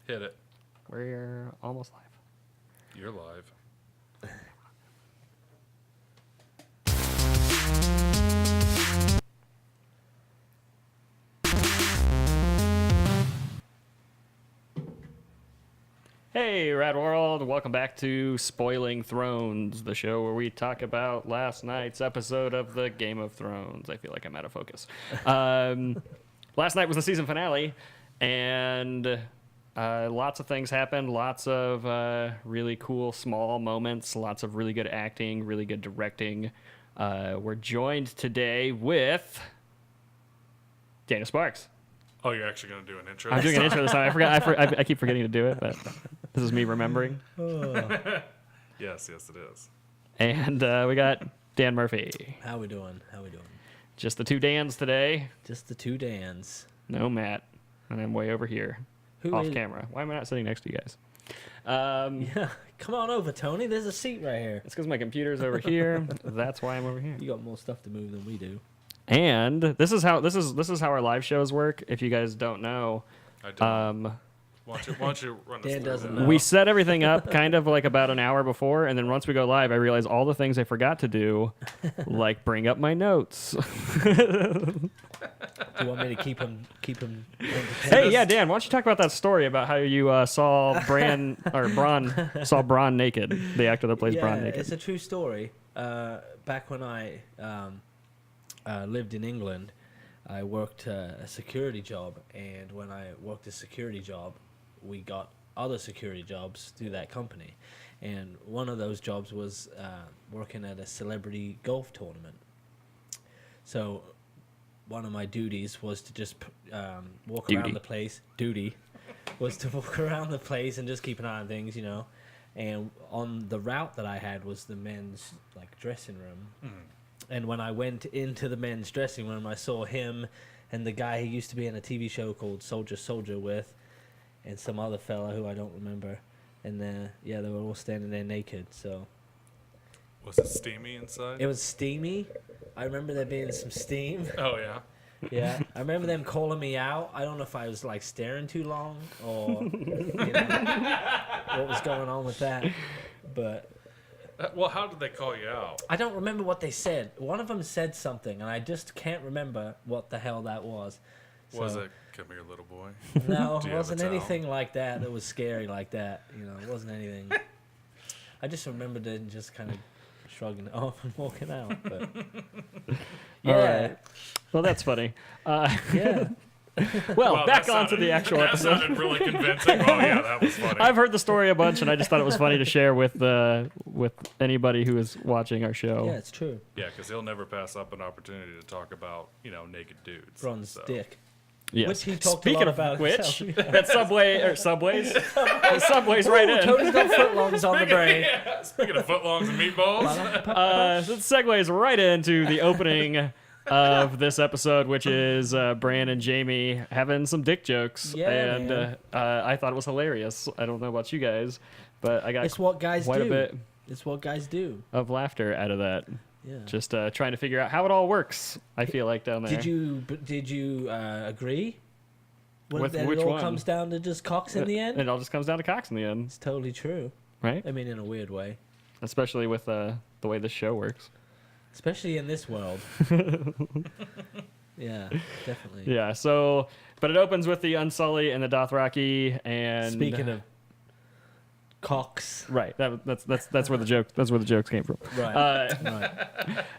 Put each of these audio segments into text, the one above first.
Hit it. We're almost live. You're live. Hey, Rad World. Welcome back to Spoiling Thrones, the show where we talk about last night's episode of the Game of Thrones. I feel like I'm out of focus. Last night was the season finale, and lots of things happened. Lots of really cool small moments. Lots of really good acting, really good directing. We're joined today with Dana Sparks. Oh, you're actually going to do an intro? I'm doing an intro this time. I keep forgetting to do it, but this is me remembering. Yes, it is. And we got Dan Murphy. How we doing? Just the two Dans today. Just the two Dans. No Matt. And I'm way over here. Off camera. Why am I not sitting next to you guys? Yeah, come on over, Tony. There's a seat right here. It's because my computer's over here. That's why I'm over here. You got more stuff to move than we do. And this is how our live shows work. If you guys don't know, I don't. Why don't you run this Dan through doesn't that? know. we set everything up kind of like about an hour before, and then once we go live, I realize all the things I forgot to do, like bring up my notes. Do you want me to keep him? Hey, yeah, Dan, why don't you talk about that story about how you saw Braun naked, the actor that plays Braun naked. It's a true story. Back when I lived in England, I worked a security job, and when I worked a security job, we got other security jobs through that company, and one of those jobs was working at a celebrity golf tournament. So one of my duties was to just walk around the place. Duty was to walk around the place and just keep an eye on things, you know. And on the route that I had was the men's dressing room. And when I went into the men's dressing room, I saw him and the guy who used to be in a TV show called Soldier with, and some other fella who I don't remember. And they were all standing there naked. So Was it steamy inside? it was steamy. I remember there being some steam. Oh, yeah. Yeah, I remember them calling me out. I don't know if I was staring too long or what was going on with that, but Well, how did they call you out? I don't remember what they said. One of them said something, and I just can't remember what the hell that was. Was it, come here, little boy? No, Do it you have a wasn't towel? anything like that that was scary like that. It wasn't anything. I just remembered it and just kind of shrugging it off and walking out. But yeah. All right. Well, that's funny. Yeah. Well, back onto the actual that episode. sounded really convincing. Oh, yeah, that was funny. I've heard the story a bunch, and I just thought it was funny to share with anybody who is watching our show. Yeah, it's true. Yeah, because he'll never pass up an opportunity to talk about, naked dudes. Bron's so. dick. Yes. Which he talked Speaking a lot of about which, himself. that Subway's right in. Tony's got footlongs on the brain. Yeah, speaking of footlongs and meatballs. So it segues right into the opening of this episode, which is Bran and Jamie having some dick jokes. Yeah, and man. I thought it was hilarious. I don't know about you guys, but I got It's what guys quite do. a bit It's what guys do. of laughter out of that. Yeah. Just trying to figure out how it all works, I feel like, down there. Did you agree? With that which it all one? comes down to just cocks in the end? It all just comes down to cocks in the end, It's totally true. right? I mean, in a weird way. Especially with the way this show works. Especially in this world. Yeah, definitely. Yeah, so, but it opens with the Unsullied and the Dothraki, and Speaking of cocks. right, that's where the jokes came from. Right. Right.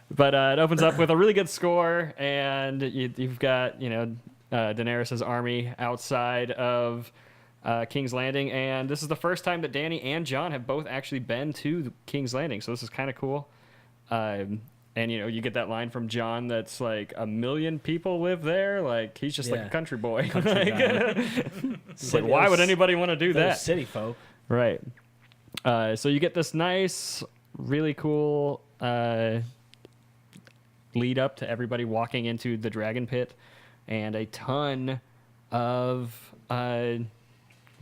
But it opens up with a really good score, and you've got Daenerys' army outside of King's Landing, and this is the first time that Dany and Jon have both actually been to King's Landing, so this is kind of cool. And you get that line from Jon that's like, 1 million people live there. Like, he's just like a country boy. It's like, why would anybody want to do that? City folk. Right. So you get this nice, really cool lead up to everybody walking into the dragon pit, and a ton of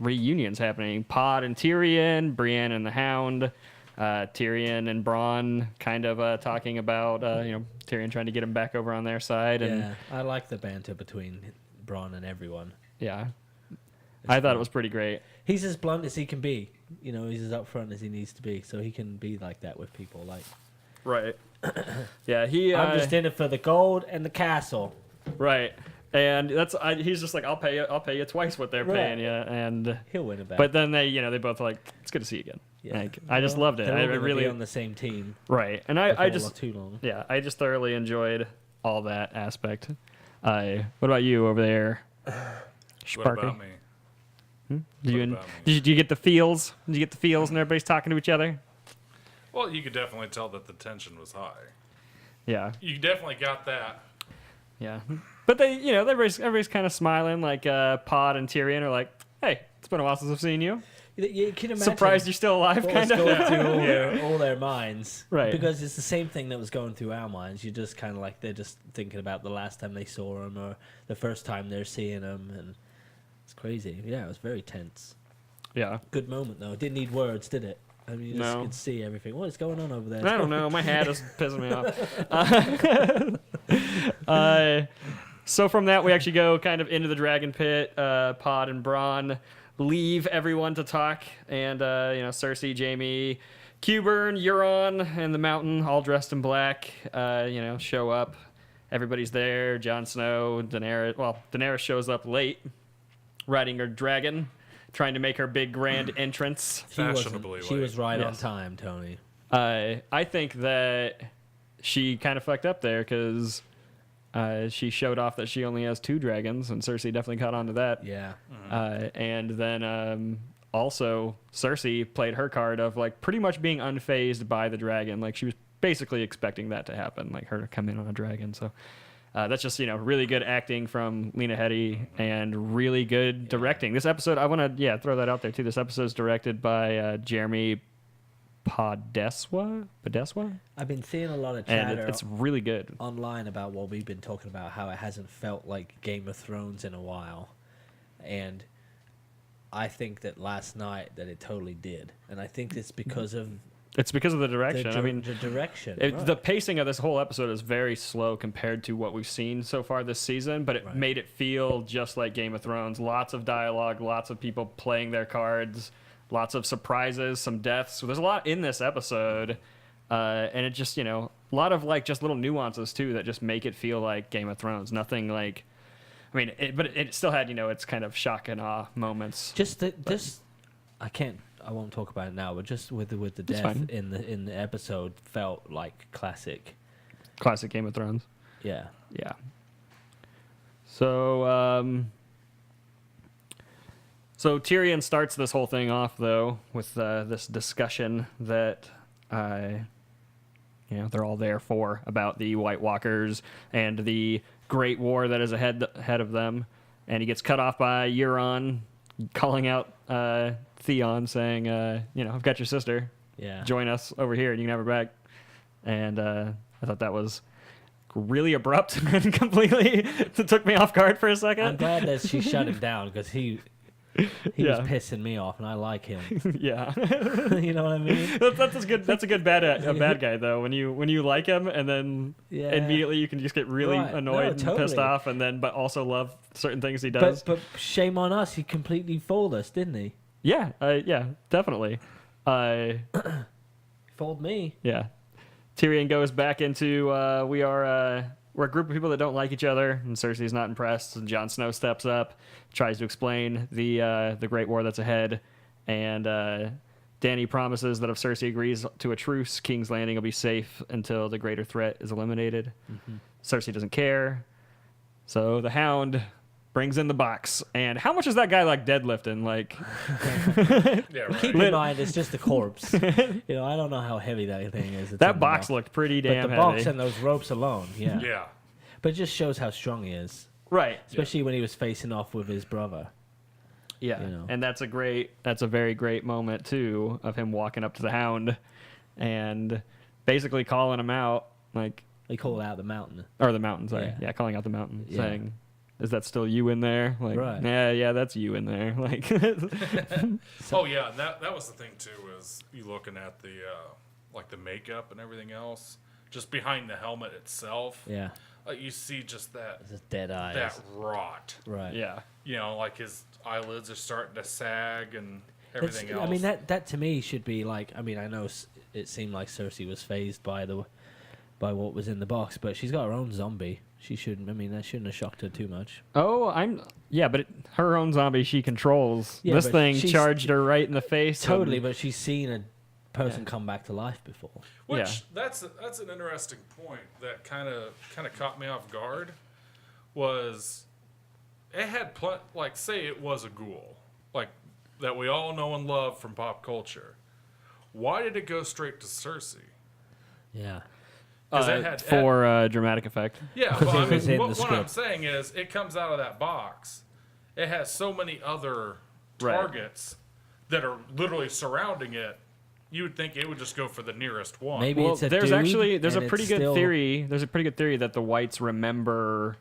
reunions happening. Pod and Tyrion, Brienne and the Hound, Tyrion and Bronn kind of talking about, Tyrion trying to get him back over on their side. And Yeah, I like the banter between Bronn and everyone. yeah. I thought it was pretty great. He's as blunt as he can be. You know, he's as upfront as he needs to be, so he can be like that with people. Like, Right. Yeah, I'm just in it for the gold and the castle. right. And he's just like, I'll pay you twice what they're paying you, and He'll win it back. but then they both like, it's good to see you again. Yeah. Like, I just loved it. They're I all gonna really be on the same team. right, and I before just too long. yeah, I just thoroughly enjoyed all that aspect. What about you over there, What Sparky? about me? Did you, What about me? did you get the feels? Did you get the feels, and everybody's talking to each other? Well, you could definitely tell that the tension was high. Yeah, You definitely got that. yeah. But everybody's kind of smiling. Like Pod and Tyrion are like, "Hey, it's been a while since I've seen you. You can imagine Surprised you're still alive, what was kind of." going through all their minds. Right. Because it's the same thing that was going through our minds. You're just kind of like, they're just thinking about the last time they saw him or the first time they're seeing him. And it's crazy. Yeah, it was very tense. Yeah. Good moment, though. It didn't need words, did it? I mean, you just No. could see everything. What is going on over there? I don't know. My hat is pissing me off. So from that, we actually go kind of into the dragon pit. Pod and Bronn leave everyone to talk, and Cersei, Jaime, Qyburn, Euron, and the Mountain, all dressed in black, show up. Everybody's there. Jon Snow, Daenerys. Well, Daenerys shows up late, riding her dragon, trying to make her big grand entrance. Fashionably She was right on Yes. time, Tony. I think that she kind of fucked up there because she showed off that she only has 2 dragons, and Cersei definitely caught on to that. Yeah. And then also Cersei played her card of like pretty much being unfazed by the dragon. Like she was basically expecting that to happen, like her to come in on a dragon. So that's just really good acting from Lena Headey and really good directing. This episode, I want to throw that out there too. This episode is directed by Jeremy Podeswa. I've been seeing a lot of And chatter it's really good. online about what we've been talking about, how it hasn't felt like Game of Thrones in a while. And I think that last night that it totally did. And I think it's because of It's because of the direction. the direction. The pacing of this whole episode is very slow compared to what we've seen so far this season, but it made it feel just like Game of Thrones. Lots of dialogue, lots of people playing their cards, lots of surprises, some deaths. So there's a lot in this episode, and it just, a lot of like just little nuances too that just make it feel like Game of Thrones. Nothing like, but it still had, its kind of shock and awe moments. I won't talk about it now, but just with the That's death fine. in the episode felt like classic. Classic Game of Thrones. Yeah. Yeah. So, so Tyrion starts this whole thing off though with this discussion that, they're all there for about the White Walkers and the Great War that is ahead of them, and he gets cut off by Euron, calling out Theon, saying, "I've got your sister. Yeah. Join us over here, and you can have her back." And I thought that was really abrupt and completely took me off guard for a second. I'm glad that she shut him down because he was pissing me off, and I like him. Yeah, You know what I mean? that's a good bad guy though. When you like him, and then immediately you can just get really Right. annoyed No, and pissed totally. off, and then but also love certain things he does. But shame on us. He completely fooled us, didn't he? Yeah, definitely. Fooled me. Yeah. Tyrion goes back into we're a group of people that don't like each other, and Cersei's not impressed. And Jon Snow steps up, tries to explain the Great War that's ahead, and Dany promises that if Cersei agrees to a truce, King's Landing will be safe until the greater threat is eliminated. Mm-hmm. Cersei doesn't care, so the Hound brings in the box. And how much is that guy like deadlifting? Like, Yeah, right. Keep in mind, it's just a corpse. I don't know how heavy that thing is. It's that in the box box. looked pretty But damn the heavy. box and those ropes alone, yeah. Yeah. But it just shows how strong he is, Right. especially when he was facing off with his brother. Yeah, you know. and that's a very great moment too of him walking up to the Hound and basically calling him out, like, They call out the mountain. or the Mountain, sorry, Yeah. yeah, calling out the Mountain, Yeah. saying, "Is that still you in there?" Like, Right. yeah, that's you in there. Like, Oh yeah, and that was the thing too, is you looking at the like the makeup and everything else, just behind the helmet itself. Yeah. you see just that Just dead eyes. that rot. Right. Yeah. You know, like his eyelids are starting to sag and everything else. I mean, that to me should be like. I mean, I know it seemed like Cersei was phased by what was in the box, but she's got her own zombie. She shouldn't. I mean, that shouldn't have shocked her too much. Oh, but her own zombie she controls. Yeah, This but thing she's- charged her right in the face. Totally, and- but she's seen a person come back to life before. Which Yeah. that's an interesting point that kind of caught me off guard. Was it had like say it was a ghoul like that we all know and love from pop culture. Why did it go straight to Cersei? Yeah. 'Cause it had- for dramatic effect. Yeah, 'Cause well, it I was mean, in what the I'm script. saying is it comes out of that box. It has so many other Right. targets that are literally surrounding it. You would think it would just go for the nearest one. Maybe Well, it's a there's dude, actually a and pretty it's good still- theory. There's a pretty good theory that the whites remember,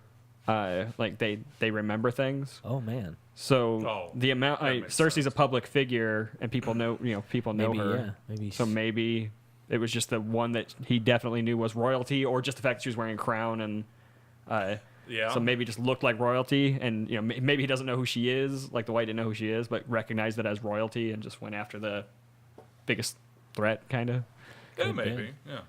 like they remember things. Oh man. So Oh, the amount, that makes Cersei's sense. a public figure, and people know Maybe her. yeah. Maybe. So maybe it was just the one that he definitely knew was royalty, or just the fact that she was wearing a crown, and Yeah. so maybe just looked like royalty, and maybe he doesn't know who she is, like the white didn't know who she is, but recognized it as royalty and just went after the biggest threat, kind of. Yeah, Could be. maybe. Yeah.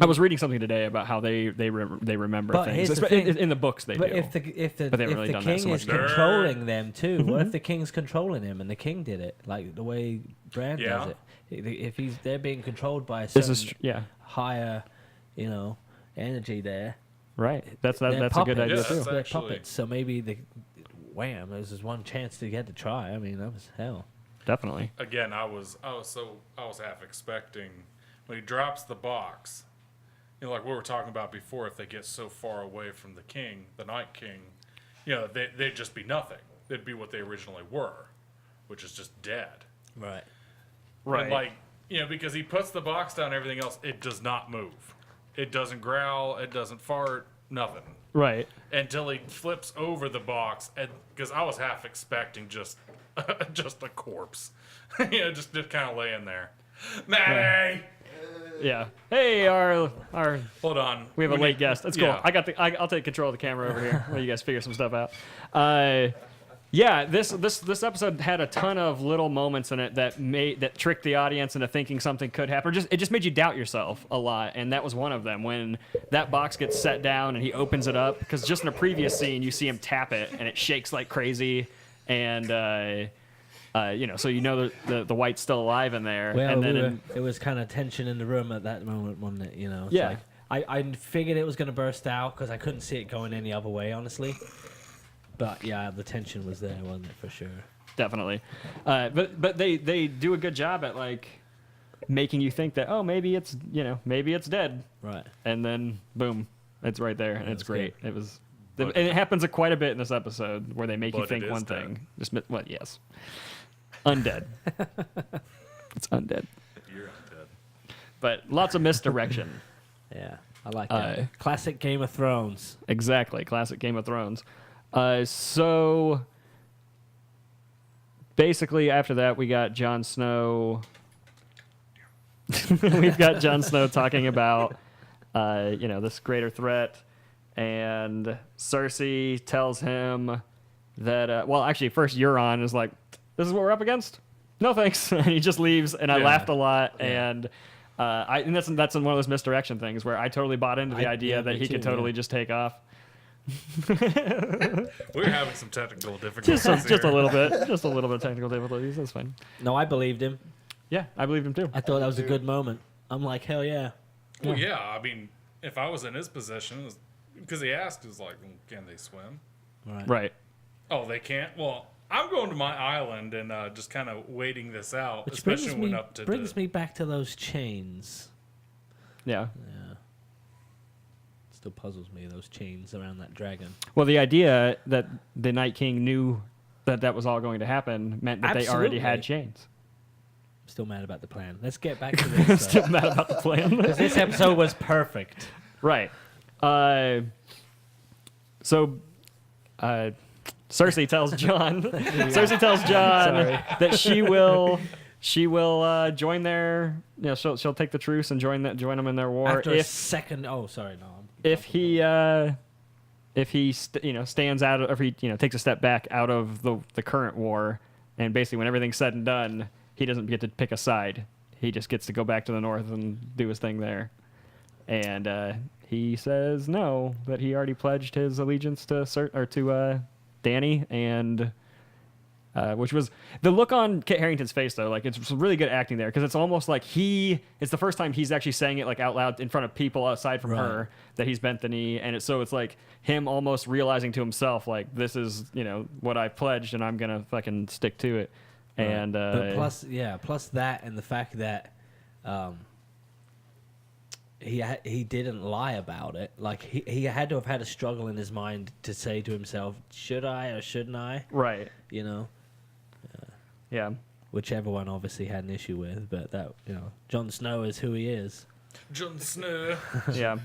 I was reading something today about how they remember But things. here's the In, thing. in the books they But do. if the But they haven't really done that king so much is yet. controlling them too, what if the king's controlling him and the king did it like the way Bran Yeah. does it? If they're being controlled by a This certain is yeah, higher, energy there. right. That's they're that's a good puppets. idea Yeah, too. that's They're actually- puppets. So maybe wham, there's this one chance to get to try. I mean, that was hell. Definitely. Again, I was half expecting when he drops the box. Like we were talking about before, if they get so far away from the king, the Night King, they'd just be nothing. They'd be what they originally were, which is just dead. Right. And because he puts the box down, everything else, it does not move. It doesn't growl. It doesn't fart. Nothing. Right. Until he flips over the box, and because I was half expecting just a corpse, just kind of laying there. Maddie, Yeah. Hey, our hold on. we have a late guest. That's cool. yeah. I'll take control of the camera over here while you guys figure some stuff out. Yeah, this episode had a ton of little moments in it that tricked the audience into thinking something could happen. It just made you doubt yourself a lot, and that was one of them. When that box gets set down and he opens it up, because just in a previous scene you see him tap it and it shakes like crazy, and so the white's still alive in there. Well, and then it was kind of tension in the room at that moment, wasn't it? It's Yeah. like, I figured it was going to burst out because I couldn't see it going any other way, honestly. But yeah, the tension was there, wasn't it, for sure? definitely. But they do a good job at like making you think that maybe it's dead, Right. and then boom, it's right there, and it's that's great. It was, But- and it happens quite a bit in this episode where they make you But think it is one dead. thing. Yes, undead. It's undead, You're undead. but lots of misdirection. Yeah, I like that. Classic Game of Thrones. Exactly, classic Game of Thrones. So basically, after that, we got Jon Snow. We've got Jon Snow talking about, this greater threat, and Cersei tells him that. Actually, first Euron is like, "This is what we're up against. No thanks," and he just leaves. And I Yeah. laughed a lot, Yeah. and. That's one of those misdirection things where I totally bought into the idea that me he could too, totally yeah. just take off. We're having some technical difficulties. Just a here. little bit of technical difficulties. That's fine. No, I believed him. Yeah, I believed him too. I thought that was a good moment. I'm like, hell yeah. Well, yeah. I mean, if I was in his position, because he asked, he was like, "Can they swim?" Right. Oh, they can't. Well, I'm going to my island and just kind of waiting this out, Which especially brings when me, up to brings me back to those chains. Yeah. Yeah. Still puzzles me, those chains around that dragon. Well, the idea that the Night King knew that was all going to happen meant that they already had Absolutely. chains. I'm still mad about the plan. Let's get back to this. Still mad about the plan. 'Cause this episode was perfect. Right. So, Cersei tells Jon. Cersei tells Jon that she will join their. She'll take the truce and join them in their war After a if second. Oh, sorry, no. if he if he stands out, or if he takes a step back out of the current war, and basically when everything's said and done, he doesn't get to pick a side. He just gets to go back to the north and do his thing there. And he says no, that he already pledged his allegiance to Dany, and which was the look on Kit Harington's face, though. Like, it's some really good acting there, because it's almost like it's the first time he's actually saying it like out loud in front of people aside from her, that he's bent the knee, and it's like him almost realizing to himself, like, this is what I pledged, and I'm gonna fucking stick to it. Right. And but plus that, and the fact that he didn't lie about it. Like, he had to have had a struggle in his mind to say to himself, should I or shouldn't I? Right. Yeah. Which everyone obviously had an issue with, but that, Jon Snow is who he is. Jon Snow. Yeah.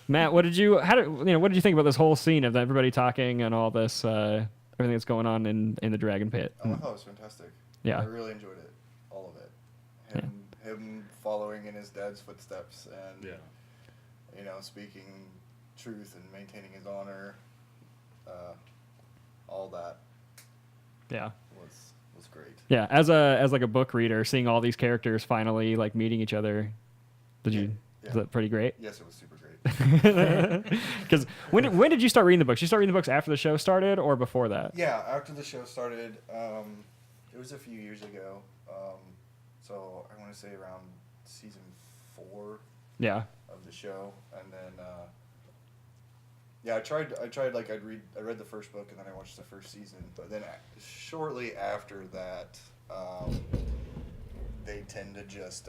Matt, what did you think about this whole scene of everybody talking and all this, everything that's going on in the Dragon Pit? Oh, I thought it was fantastic. Yeah. I really enjoyed it. All of it. Him following in his dad's footsteps and, speaking truth and maintaining his honor. All that. Yeah. Was great. Yeah, as a book reader, seeing all these characters finally like meeting each other, was that pretty great? Yes, it was super great. Because when did you start reading the books? You start reading the books after the show started or before that? Yeah, after the show started. It was a few years ago. So I want to say around season 4. Yeah. Of the show, and then I tried I read the first book and then I watched the first season, but then shortly after that, they tend to just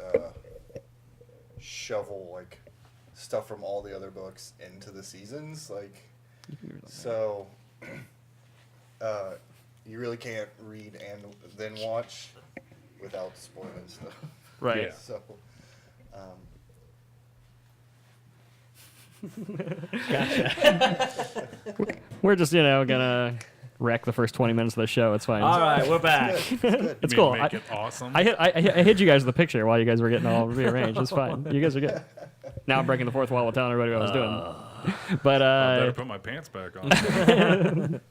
shovel like stuff from all the other books into the seasons, so you really can't read and then watch without spoiling stuff. Right. Yeah. So Gotcha. We're just gonna wreck the first 20 minutes of the show. It's fine. All right, we're back. It's cool. Make it awesome. I hid you guys the picture while you guys were getting all rearranged. It's fine. You guys are good. Now I'm breaking the fourth wall and telling everybody what I was doing. But I better put my pants back on.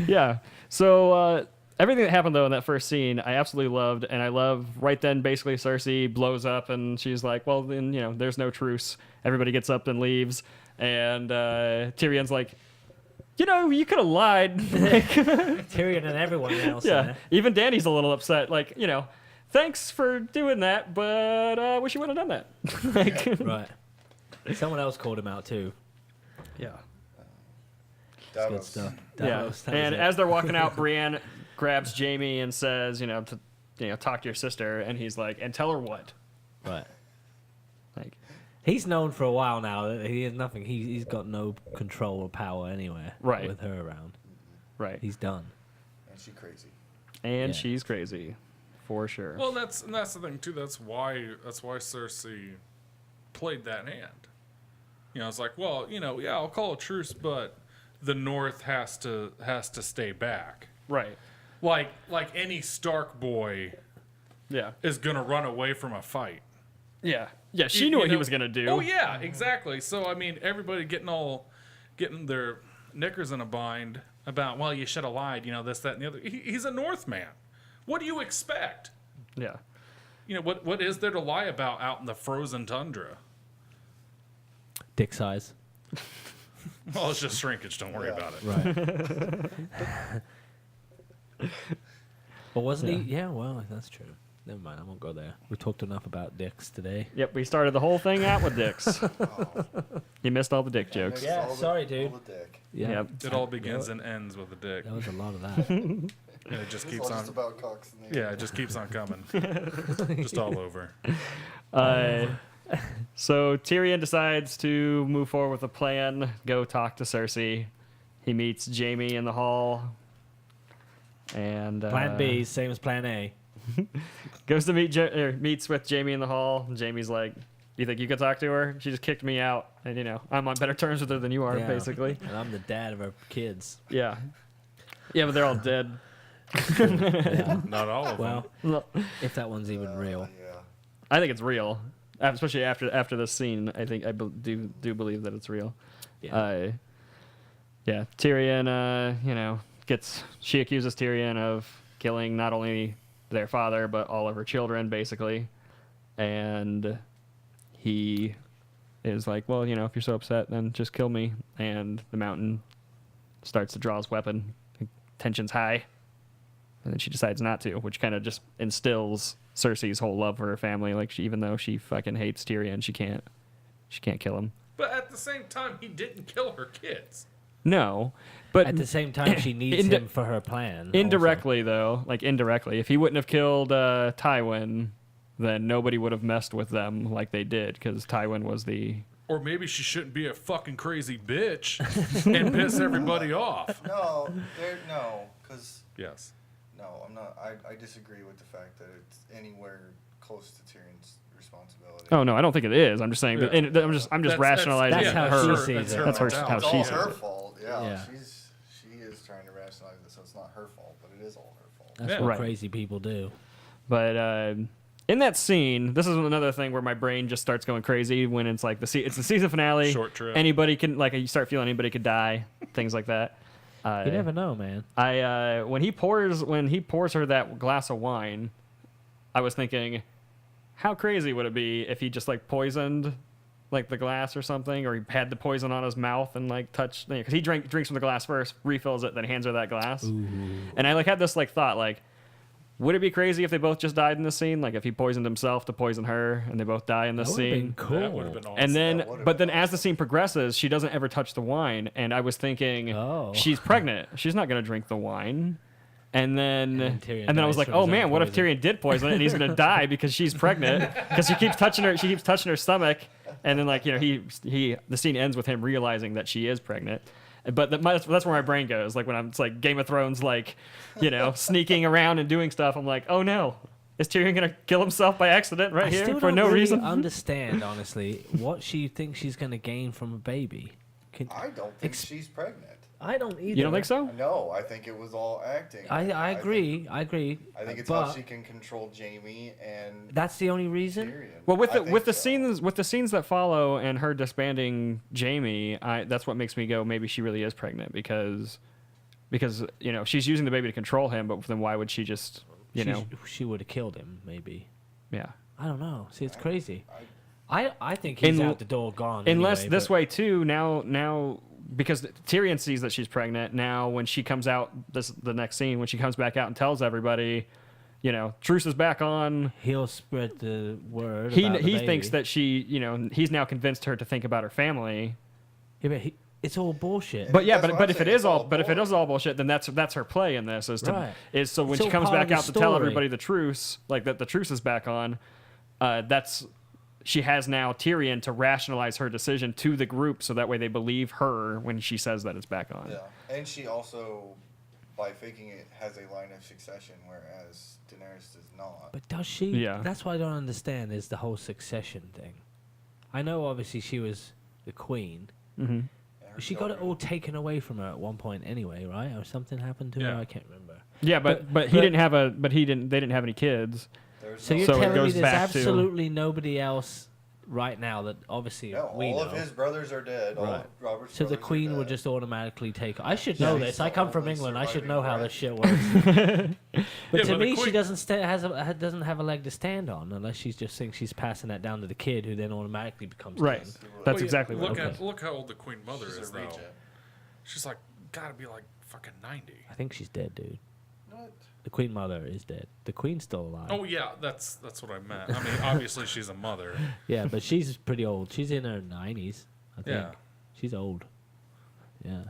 yeah. So everything that happened though in that first scene, I absolutely loved, and I love right then basically Cersei blows up and she's like, "Well, then there's no truce." Everybody gets up and leaves, and Tyrion's like, you could have lied. Tyrion and everyone else. Yeah, even Dany's a little upset. Like, thanks for doing that, but wish you wouldn't have done that. Right. Someone else called him out too. Yeah. That's good stuff. Davos, yeah. And as they're walking out, Brienne grabs Jaime and says, to talk to your sister, and he's like, and tell her what? Right. Like, he's known for a while now that he has nothing. He's got no control or power anywhere. Right. With her around. Right. He's done. And she's crazy. And she's crazy, for sure. Well, that's the thing too. That's why Cersei played that hand. It's like, well, I'll call a truce, but the North has to stay back. Right. Like any Stark boy. Yeah. Is gonna run away from a fight. Yeah. Yeah, she knew what he was going to do. Oh, yeah, exactly. So, I mean, everybody getting their knickers in a bind about, well, you should have lied, this, that, and the other. He's a Northman. What do you expect? Yeah. What is there to lie about out in the frozen tundra? Dick size. Well, it's just shrinkage. Don't worry about it. Right. But wasn't he? Yeah, well, that's true. Never mind, I won't go there. We talked enough about dicks today. Yep, we started the whole thing out with dicks. You missed all the dick jokes. Yeah, sorry, dude. All the dick. Yeah. Yep. It all begins and ends with a dick. That was a lot of that. And it just keeps It's all on. just about cocks in the Yeah, it just keeps on coming. Just all over. So Tyrion decides to move forward with a plan, go talk to Cersei. He meets Jaime in the hall. And Plan B, same as Plan A. Goes to meets with Jaime in the hall. And Jaime's like, "You think you could talk to her? She just kicked me out, and I'm on better terms with her than you are, basically." And I'm the dad of her kids. Yeah, yeah, but they're all dead. Yeah. Not all of them. Well, if that one's even real. Yeah. I think it's real, especially after this scene. I think do believe that it's real. Yeah. Yeah, Tyrion, she accuses Tyrion of killing not only their father, but all of her children, basically. And he is like, well, if you're so upset, then just kill me. And the Mountain starts to draw his weapon. Tension's high. And then she decides not to, which kind of just instills Cersei's whole love for her family. Like, even though she fucking hates Tyrion, she can't kill him. But at the same time, he didn't kill her kids. No, but At the same time, she needs him for her plan. Indirectly, though, if he wouldn't have killed Tywin, then nobody would have messed with them like they did, because Tywin was the... Or maybe she shouldn't be a fucking crazy bitch and piss everybody off. No, because Yes. no, I'm not. I disagree with the fact that it's anywhere close to Tyrion's responsibility. Oh no, I don't think it is. I'm just saying. Yeah. I'm just rationalizing that's how her. she sees it. That's how It's she all sees her it. fault. Yeah, Yeah. she is trying to rationalize it, so it's not her fault, but it is all her fault. That's Yeah. what Right. crazy people do. But in that scene, this is another thing where my brain just starts going crazy when it's like it's the season finale. Short trip. Anybody can you start feeling anybody could die, things like that. You never know, man. When he pours her that glass of wine, I was thinking, how crazy would it be if he just poisoned the glass or something, or he had the poison on his mouth and touched, because he drinks from the glass first, refills it, then hands her that glass. Ooh. And I had this thought, would it be crazy if they both just died in the scene? If he poisoned himself to poison her and they both die in the That would have been scene? cool. That would have been awesome. And then, That would've but been then as the scene progresses, she doesn't ever touch the wine. And I was thinking, Oh. she's pregnant. She's not going to drink the wine. And then Tyrion I was dies like, from oh his man, own what if poison. Tyrion did poison it and he's going to die because she's pregnant? Because she keeps touching her stomach. And then the scene ends with him realizing that she is pregnant. But that's where my brain goes. When I'm, it's Game of Thrones, sneaking around and doing stuff. I'm like, oh no, is Tyrion gonna kill himself by accident I here still for don't no really reason? understand, honestly, what she thinks she's going to gain from a baby. I don't think she's pregnant. I don't either. You don't think so? No, I think it was all acting. I agree. I agree. I think it's but how she can control Jaime and that's the only reason. Tyrion. Well, I think so. with the scenes that follow and her disbanding Jaime, that's what makes me go, maybe she really is pregnant because she's using the baby to control him. But then why would she just She would have killed him, maybe. yeah? I don't know. See, it's crazy. I think he's out the door gone. Unless anyway, this but- way too. Now because Tyrion sees that she's pregnant. Now when she comes out, the next scene when she comes back out and tells everybody, truce is back on. he'll spread the word. He about the thinks baby. that she, he's now convinced her to think about her family. Yeah, but it's all bullshit. But yeah, That's but what but I'm if it saying, is it's all all but if it bull. is all bullshit, then that's her play in this Right. is so when It's she all comes part back of out the to tell story. everybody the truce, that the truce is back on. That's she has now Tyrion to rationalize her decision to the group, so that way they believe her when she says that it's back on. Yeah, and she also, by faking it, has a line of succession, whereas Daenerys does not. But does she? Yeah. That's what I don't understand is the whole succession thing. I know obviously she was the queen. Mm-hmm. And her She got it children- all taken away from her at one point anyway, right? Or something happened to her? Yeah. I can't remember. Yeah, but But- they didn't have any kids. There's So no- you're So it telling me goes there's back to- absolutely nobody else right now that obviously No, we all know. of his brothers are dead. All Right. of Robert's So the brothers are queen would dead. just automatically take. I should Yeah, know he's this. the I come from only England. I should surviving know how brat. this shit works. But Yeah, to but the me, she queen- doesn't doesn't have a leg to stand on unless she's just thinks she's passing that down to the kid, who then automatically becomes Right. king. That's Well, yeah, exactly what. look how old the queen mother She's is a though. regent. She's gotta be fucking 90. I think she's dead, dude. What? The queen mother is dead. The queen's still alive. Oh yeah, that's what I meant. I mean, obviously she's a mother. Yeah, but she's pretty old. She's in her 90s, I think. Yeah. She's old. Yeah.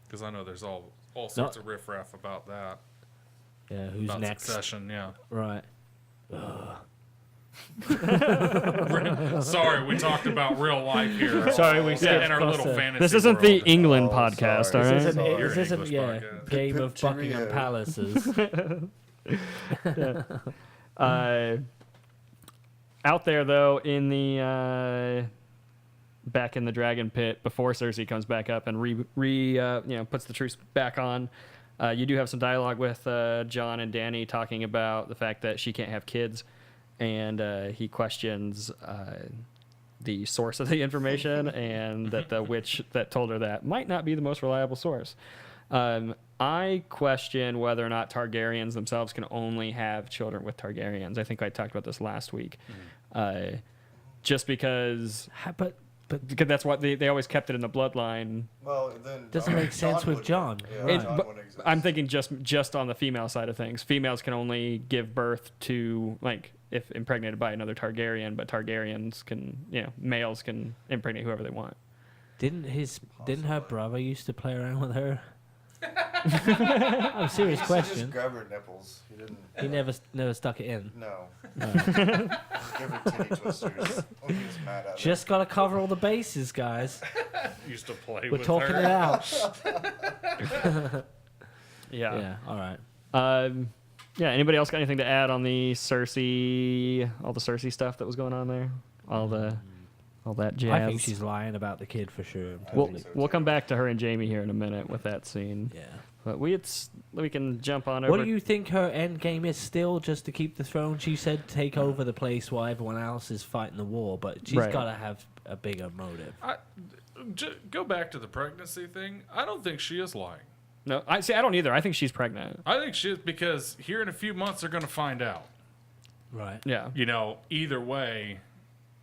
Because I know there's all sorts of riffraff about that. Yeah, who's About next? succession, yeah. Right. Sorry, we talked about real life here. Sorry, we yeah, skipped in our across little the- fantasy This isn't the world. England Oh, podcast, sorry. all right? This isn't, Sorry. this isn't English yeah, podcast. Game of Cheerio. Buckingham Palaces. Out there though, in the back in the dragon pit, before Cersei comes back up and puts the truce back on, you do have some dialogue with Jon and Dany talking about the fact that she can't have kids, and he questions the source of the information, and that the witch that told her that might not be the most reliable source. I question whether or not Targaryens themselves can only have children with Targaryens. I think I talked about this last week. Just because, But because that's what they always kept it in the bloodline. Well, then Doesn't make sense with Jon. Yeah, Right. Jon But wouldn't exist. I'm thinking just on the female side of things. Females can only give birth to, like, if impregnated by another Targaryen, but Targaryens can, males can impregnate whoever they want. Didn't her brother used to play around with her? I'm serious He question. just grab her nipples. He didn't. He never stuck it in. No. No. Give her titty twisters. When he was mad at her. Just gotta cover all the bases, guys. Used to play We're with talking her. it out. Yeah. Yeah. All right. Yeah. Anybody else got anything to add on all the Cersei stuff that was going on there? All that jazz. I think she's lying about the kid for sure. We'll, think so, we'll too. come back to her and Jamie here in a minute with that scene. Yeah. But we can jump on over. What do you think her end game is? Still just to keep the throne? She said take over the place while everyone else is fighting the war, but she's Right. got to have a bigger motive. Go back to the pregnancy thing. I don't think she is lying. No, I don't either. I think she's pregnant. I think she is, because here in a few months they're going to find out. Right. Yeah. Either way,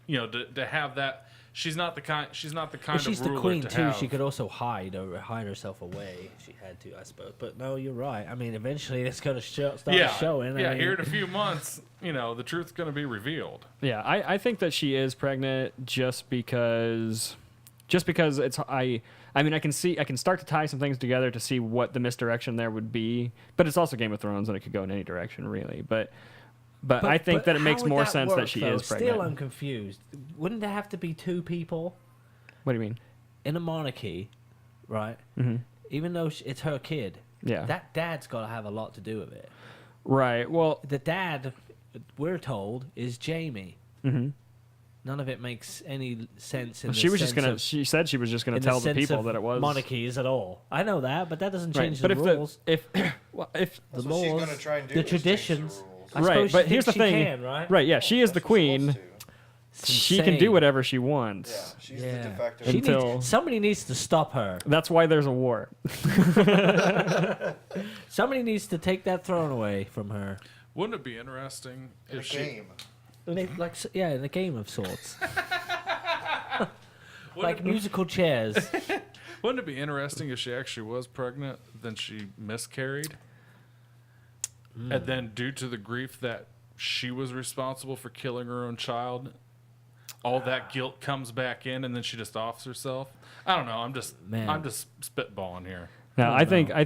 to have that. She's not the kind. She's not the kind But she's of the ruler queen to too. have. She could also hide herself away if she had to, I suppose. But no, you're right. I mean, eventually it's going to start showing. Yeah, I mean, here in a few months, the truth's going to be revealed. Yeah, I think that she is pregnant just because it's I mean I can start to tie some things together to see what the misdirection there would be, but it's also Game of Thrones and it could go in any direction really. But I think that it how makes would more that sense work, that she though? is pregnant. Still, I'm confused. Wouldn't there have to be two people What do you mean? in a monarchy, right? Mm-hmm. Even though it's her kid, Yeah. that dad's got to have a lot to do with it. Right. Well. The dad, we're told, is Jamie. Mm-hmm. None of it makes any sense. In She the was just sense gonna. of- She said she was just gonna in tell the sense people of that it was monarchies at all. I know that, but that doesn't Right. change But the if rules. if the That's what she's laws, gonna try and do. the is change traditions. The rules. I right, suppose but she here's the thinks she thing. can, right? Right. Yeah. She is That's the what she's queen. supposed to. It's She can do insane. whatever she Yeah, wants. she's the de facto. She Until- needs, somebody needs to stop her. That's why there's a war. Somebody needs to take that throne away from her. Wouldn't it be interesting in a if she? game. In a game of sorts, Wouldn't like it, musical chairs. wouldn't it be interesting if she actually was pregnant, then she miscarried, and then due to the grief that she was responsible for killing her own child, all that guilt comes back in, and then she just offs herself. I don't know. I'm just spitballing here. Now, I think. I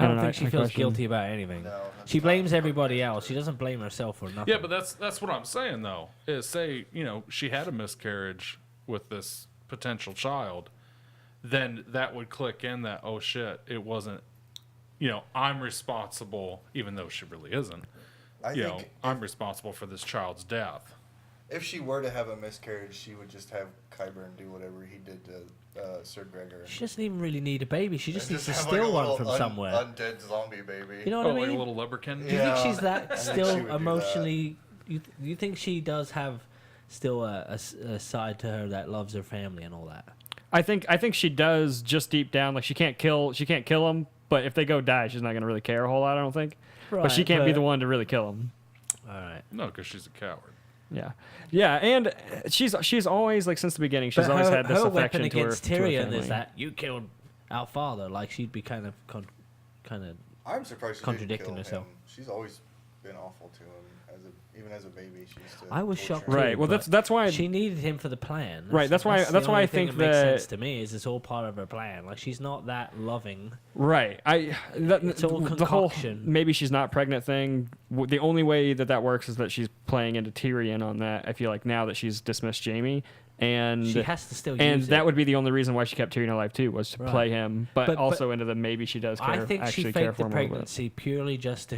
don't know, think she I feels question- guilty about anything. No, that's She not blames her everybody pregnancy. else. She doesn't blame herself for nothing. Yeah, but that's what I'm saying though. Is say she had a miscarriage with this potential child, then that would click in that, oh shit, it wasn't. I'm responsible, even though she really isn't. I think I'm responsible for this child's death. if she were to have a miscarriage, she would just have Qyburn do whatever he did to Sir Gregor. She doesn't even really need a baby. She just And needs to have, like, steal a one little from somewhere. Undead zombie baby. You know what I Like a mean? little leprechaun. Do you Yeah. think she's that I think she still would do emotionally? You think she does have still a side to her that loves her family and all that? I think she does just deep down. Like she can't kill them, but if they go die, she's not gonna really care a whole lot. I don't think. But she Right, can't be but- the one to really kill them. All right. No, because she's a coward. Yeah, and she's always like since the beginning. She's But always her, had this her affection weapon to her against to her Tyrion family. is that you killed our father. Like she'd be kind of I'm surprised she contradicting didn't kill herself. him. She's always been awful to him. Even as a baby, she used to. I was torture shocked him. too, Right. Well, but that's why. she needed him for the plan. Right, that's why the I only thing think makes that- sense to me is it's all part of her plan. Like she's not that loving. Right. It's all the whole concoction. maybe she's not pregnant thing. The only way that works is that she's playing into Tyrion on that. I feel like now that she's dismissed Jamie, and She has to still and use that it. would be the only reason why she kept Tyrion alive too, was to Right. play him, but But- also into the maybe she does care, I think she actually care faked for the him a little bit. pregnancy purely just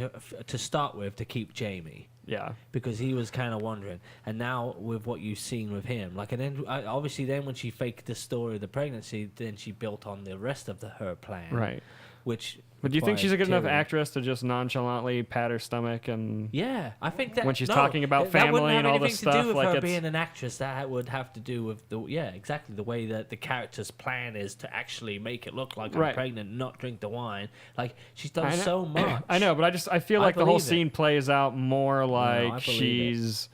to start with to keep Jamie. Yeah. Because he was kind of wondering, and now with what you've seen with him, like, and then obviously then when she faked the story of the pregnancy, then she built on the rest of her plan, Right. which But do you think she's a good enough Tyrion. actress to just nonchalantly pat her stomach and? Yeah, I think that When she's talking about that wouldn't family have and all anything this to do stuff, with like her it's- being an actress. That would have to do with exactly the way that the character's plan is to actually make it look like I'm Right. pregnant, and not drink the wine. Like she's done I know- so much. I know, but I feel I like the whole believe it. scene plays out more like I believe it. she's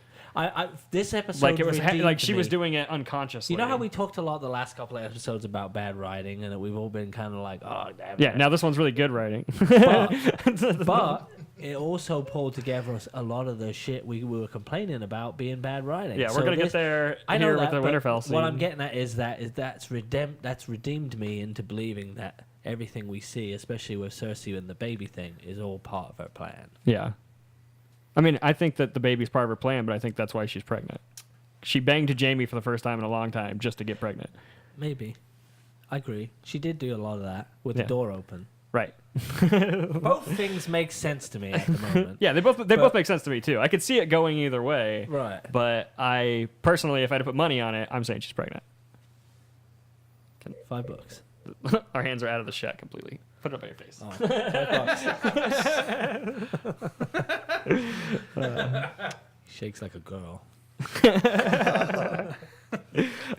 This episode like it was redeemed like she was me. doing it unconsciously. You know how we talked a lot the last couple of episodes about bad writing, and that we've all been kind of like, oh, damn. Yeah, now this one's really good writing. But it also pulled together a lot of the shit we were complaining about being bad writing. Yeah, we're So gonna get this- there I know here that, with the but Winterfell scene. what I'm getting at is that's redeemed me into believing that everything we see, especially with Cersei and the baby thing, is all part of her plan. Yeah. I mean, I think that the baby's part of her plan, but I think that's why she's pregnant. She banged Jamie for the first time in a long time just to get pregnant. Maybe. I agree. She did do a lot of that with Yeah. the door open. Right. Both things make sense to me at the moment. Yeah, they both make sense to me too. I could see it going either way. Right. But I personally, if I had to put money on it, I'm saying she's pregnant. $5. Our hands are out of the shot completely. Put it up on your face. Oh, $5. Shakes like a girl.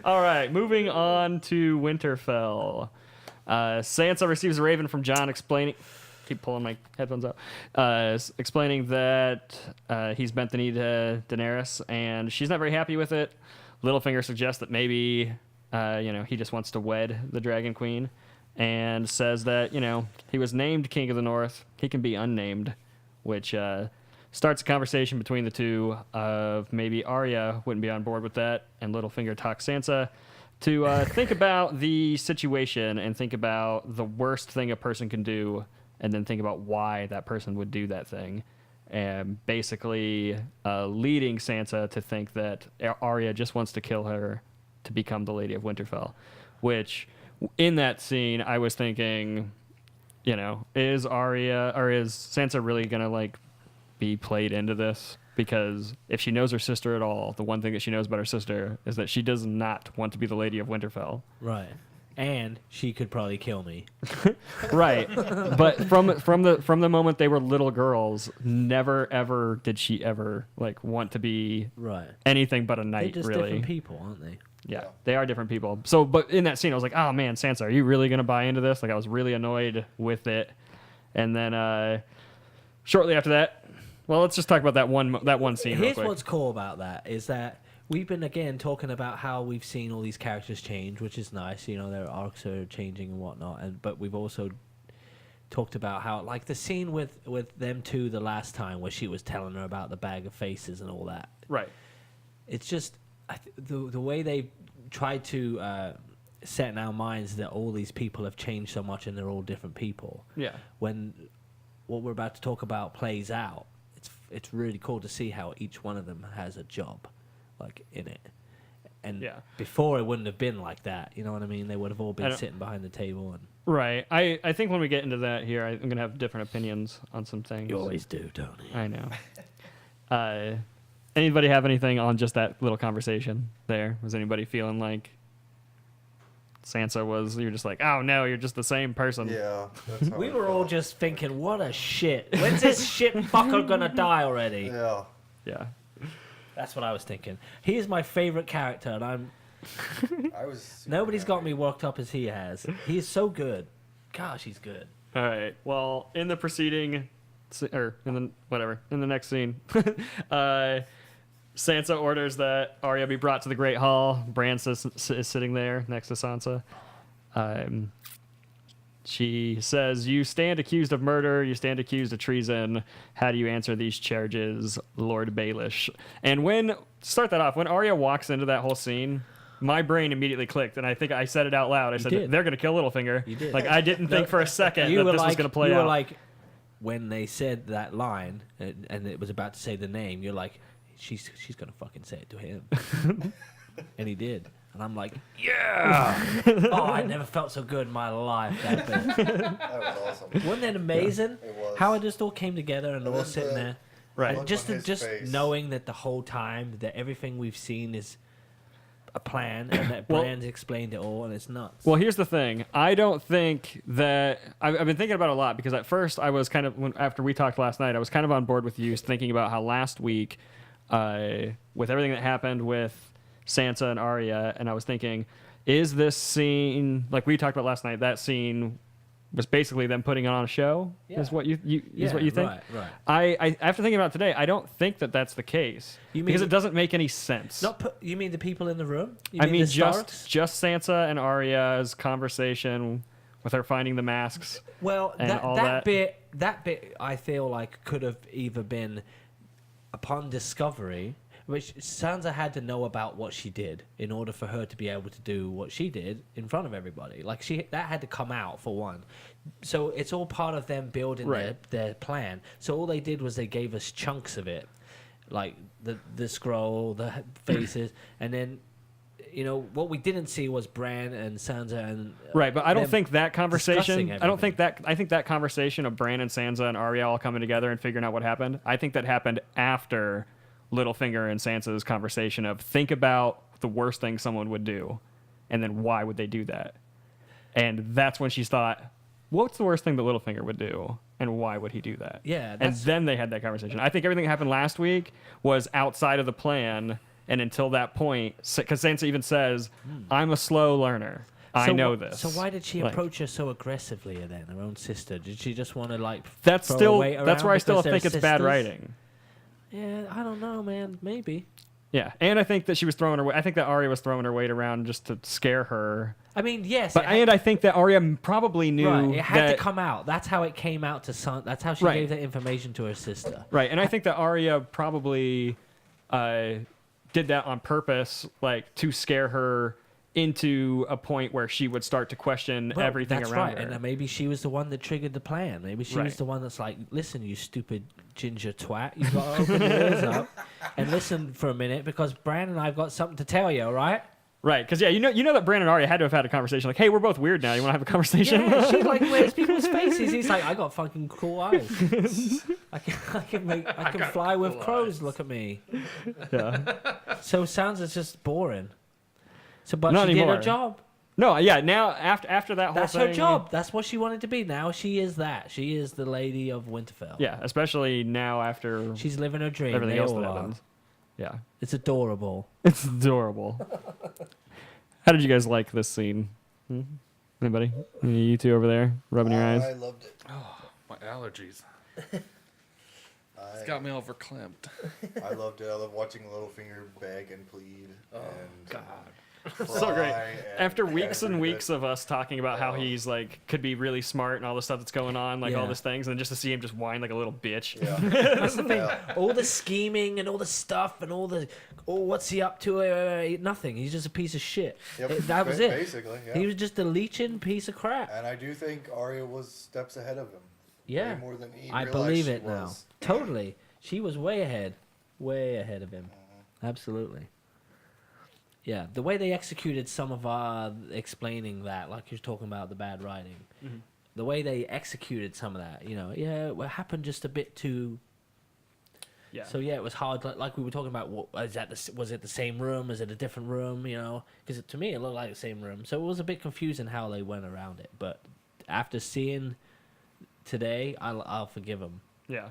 All right, moving on to Winterfell. Sansa receives a raven from Jon explaining... Keep pulling my headphones out. Explaining that he's bent the knee to Daenerys, and she's not very happy with it. Littlefinger suggests that maybe, he just wants to wed the Dragon Queen, and says that, he was named King of the North. He can be unnamed, which starts a conversation between the two of maybe Arya wouldn't be on board with that, and Littlefinger talks Sansa to think about the situation and think about the worst thing a person can do, and then think about why that person would do that thing. And basically leading Sansa to think that Arya just wants to kill her to become the Lady of Winterfell. Which, in that scene, I was thinking, is Arya, or is Sansa really going to, be played into this? Because if she knows her sister at all, the one thing that she knows about her sister is that she does not want to be the Lady of Winterfell. Right. And she could probably kill me. Right. But from the moment they were little girls, never ever did she ever want to be Right. anything but a They're knight, just really. different people, aren't they? Yeah, they are different people. So, but in that scene, I was like, oh man, Sansa, are you really going to buy into this? I was really annoyed with it. And then shortly after that, well, let's just talk about that one scene real Here's quick. what's cool about that is that we've been again talking about how we've seen all these characters change, which is nice. Their arcs are changing and whatnot. But we've also talked about how, the scene with them two the last time, where she was telling her about the bag of faces and all that. Right. It's just the way they tried to set in our minds that all these people have changed so much and they're all different people. Yeah. When what we're about to talk about plays out, it's really cool to see how each one of them has a job, in it. And Yeah. before it wouldn't have been like that. You know what I mean? They would have all I been don't- sitting behind the table and. Right. I think when we get into that here, I'm going to have different opinions on some things. You always do, don't you? I know. Anybody have anything on just that little conversation there? Was anybody feeling like Sansa was, you're just like, oh no, you're just the same person? Yeah. That's how We I were all felt. just thinking, what a shit. When's this shit fucker gonna die already? Yeah. Yeah. That's what I was thinking. He is my favorite character, and I was. super Oh, nobody's got happy. me worked up as he has. He is so good. Gosh, he's good. All right. Well, in the preceding, or in the next scene, Sansa orders that Arya be brought to the Great Hall. Bran is sitting there next to Sansa. She says, "You stand accused of murder. You stand accused of treason. How do you answer these charges, Lord Baelish?" And start that off, when Arya walks into that whole scene, my brain immediately clicked, and I think I said it out loud. I said, did. they're going to kill Littlefinger. You did. I didn't think for a second that this was going to play you out. were like, when they said that line, and it was about to say the name, you're like, she's going to fucking say it to him. And he did. And I'm like, yeah! Oh, I never felt so good in my life that bit. That was awesome. Wasn't that amazing? It was. How it just all came together and And all then sitting the- there. Right. look Just on his face. knowing that the whole time that everything we've seen is a plan, and that Bran's explained it all, and it's nuts. Well, here's the thing. I don't think that I've been thinking about it a lot because at first I was kind of after we talked last night, I was kind of on board with you thinking about how last week, with everything that happened with Sansa and Arya, and I was thinking, is this scene like we talked about last night? That scene was basically them putting on a show. Yeah. Is what you think? Right. I after thinking about it today, I don't think that that's the case because it doesn't make any sense. You mean the people in the room? I mean the just Starks? Sansa and Arya's conversation with her finding the masks. Well, and all that bit I feel like could have either been upon discovery, which Sansa had to know about what she did in order for her to be able to do what she did in front of everybody. Like that had to come out for one. So it's all part of them building their plan. So all they did was they gave us chunks of it, like the scroll, the faces, and then what we didn't see was Bran and Sansa and right. But I don't think that conversation. discussing I don't think that. I think that conversation of Bran and Sansa and Arya all coming together and figuring out what happened. I think that happened after Littlefinger and Sansa's conversation of think about the worst thing someone would do, and then why would they do that? And that's when she thought, what's the worst thing that Littlefinger would do, and why would he do that? Yeah, and then they had that conversation. I think everything that happened last week was outside of the plan, and until that point, because Sansa even says, I'm a slow learner. I know this. So why did she approach her so aggressively then, her own sister? Did she just want to That's throw where around I still because they're think it's bad sisters? writing. Yeah, I don't know, man. Maybe. Yeah, and I think that she was throwing her. I think that Arya was throwing her weight around just to scare her. I mean, yes. But I think that Arya probably knew it had that, to come out. That's how it came out to Son. That's how she gave that information to her sister. Right, and I think that Arya probably did that on purpose, like to scare her into a point where she would start to question everything that's around right. her. And maybe she was the one that triggered the plan. Maybe she was Right. the one that's like, listen, you stupid ginger twat, you got to open your ears up and listen for a minute because Bran and I've got something to tell you, all right? Right, because you know that Bran and Arya had to have had a conversation like, hey, we're both weird now. You want to have a conversation? Yeah, she like wears people's faces. He's like, I got fucking cool eyes. I can fly with crows. Look at me. Yeah. So Sansa's just boring. So, but Not she did anymore. her job. No, yeah. Now after that whole That's thing, her job. That's what she wanted to be. Now she is that. She is the Lady of Winterfell. Yeah, especially now after She's living her dream. everything They else all that are. happened. Yeah, It's adorable. it's adorable. How did you guys like this scene? Anybody? You two over there rubbing your eyes? I loved it. Oh, my allergies. It's got me all verklempt. I loved it. I love watching Littlefinger beg and plead. And God. So great. cry After and weeks and every weeks bit. of us talking about how he's like could be really smart and all the stuff that's going on, like all Yeah. these things, and just to see him just whine like a little bitch. Yeah. That's the thing. Yeah. All the scheming and all the stuff and what's he up to? Nothing. He's just a piece of shit. Yep. That was it. Basically, yeah. He was just a leeching piece of crap. And I do think Arya was steps ahead of him. Yeah. Way more than he I realized believe she it now. was. Totally. She was way ahead of him. Absolutely. Yeah, the way they executed some of explaining that, like you're talking about the bad writing, the way they executed some of that, it happened just a bit too. Yeah. So yeah, it was hard. Like we were talking about, was it the same room? Is it a different room? Because to me it looked like the same room. So it was a bit confusing how they went around it. But after seeing today, I'll forgive them. Yeah.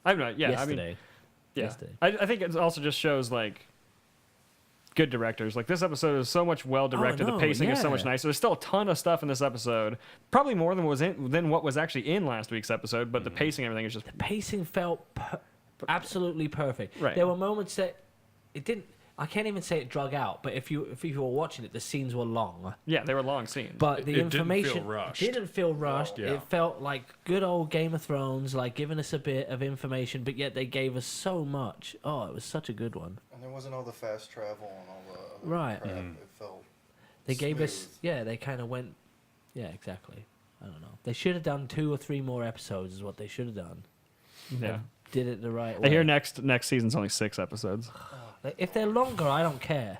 I'm not. Yeah. Yesterday. I mean. Yeah. Yesterday. I think it also just shows like good directors. Like this episode is so much well directed. no, The pacing is so much yeah. nicer. There's still a ton of stuff in this episode. Probably more than what was actually in last week's episode. But the pacing, and everything is just Pacing felt absolutely perfect. Right. There were moments that it didn't. I can't even say it drug out, but if you were watching it, the scenes were long. yeah. They were long scenes. But the It didn't feel information rushed. didn't feel rushed. Yeah. It felt like good old Game of Thrones, like giving us a bit of information, but yet they gave us so much. Oh, it was such a good one. And there wasn't all the fast travel and all the other Right. crap. It felt They gave us, smooth. yeah, they kind of went, yeah, exactly. I don't know. They should have done 2 or 3 more episodes, is what they should have done. yeah. Did it the right I way. hear next season's only 6 episodes. If they're longer, I don't care.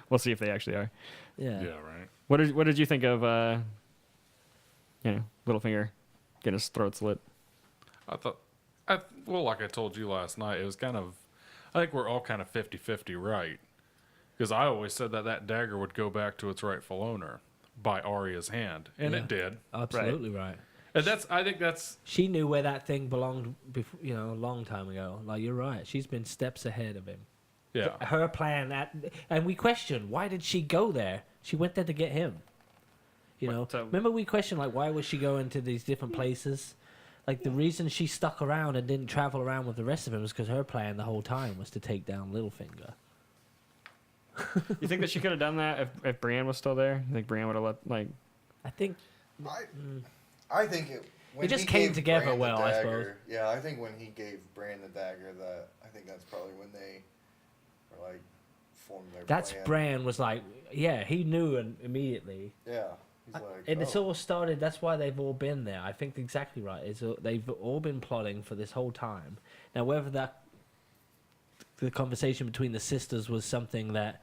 We'll see if they actually are. Yeah. Yeah, right. What did you think of Littlefinger getting his throat slit? I thought, like I told you last night, it was kind of, I think we're all kind of 50-50 right. Because I always said that dagger would go back to its rightful owner by Arya's hand, and it did. Absolutely right. And I think that's She knew where that thing belonged, before, a long time ago. Like, you're right. She's been steps ahead of him. yeah. Her plan, and we questioned, why did she go there? She went there to get him. Remember we questioned, like, why was she going to these different places? Like, the reason she stuck around and didn't travel around with the rest of them was because her plan the whole time was to take down Littlefinger. You think that she could have done that if Brienne was still there? You think Brienne would have let, like... I think... I think when It just he came gave together Bran the well, I dagger- suppose. Yeah, I think when he gave Bran the dagger, I think that's probably when they were like formed their That's plan. Bran was like, yeah, he knew immediately. Yeah, he's like, And it's all started, that's why they've all been there. I think exactly right. They've all been plotting for this whole time. Now, whether the conversation between the sisters was something that...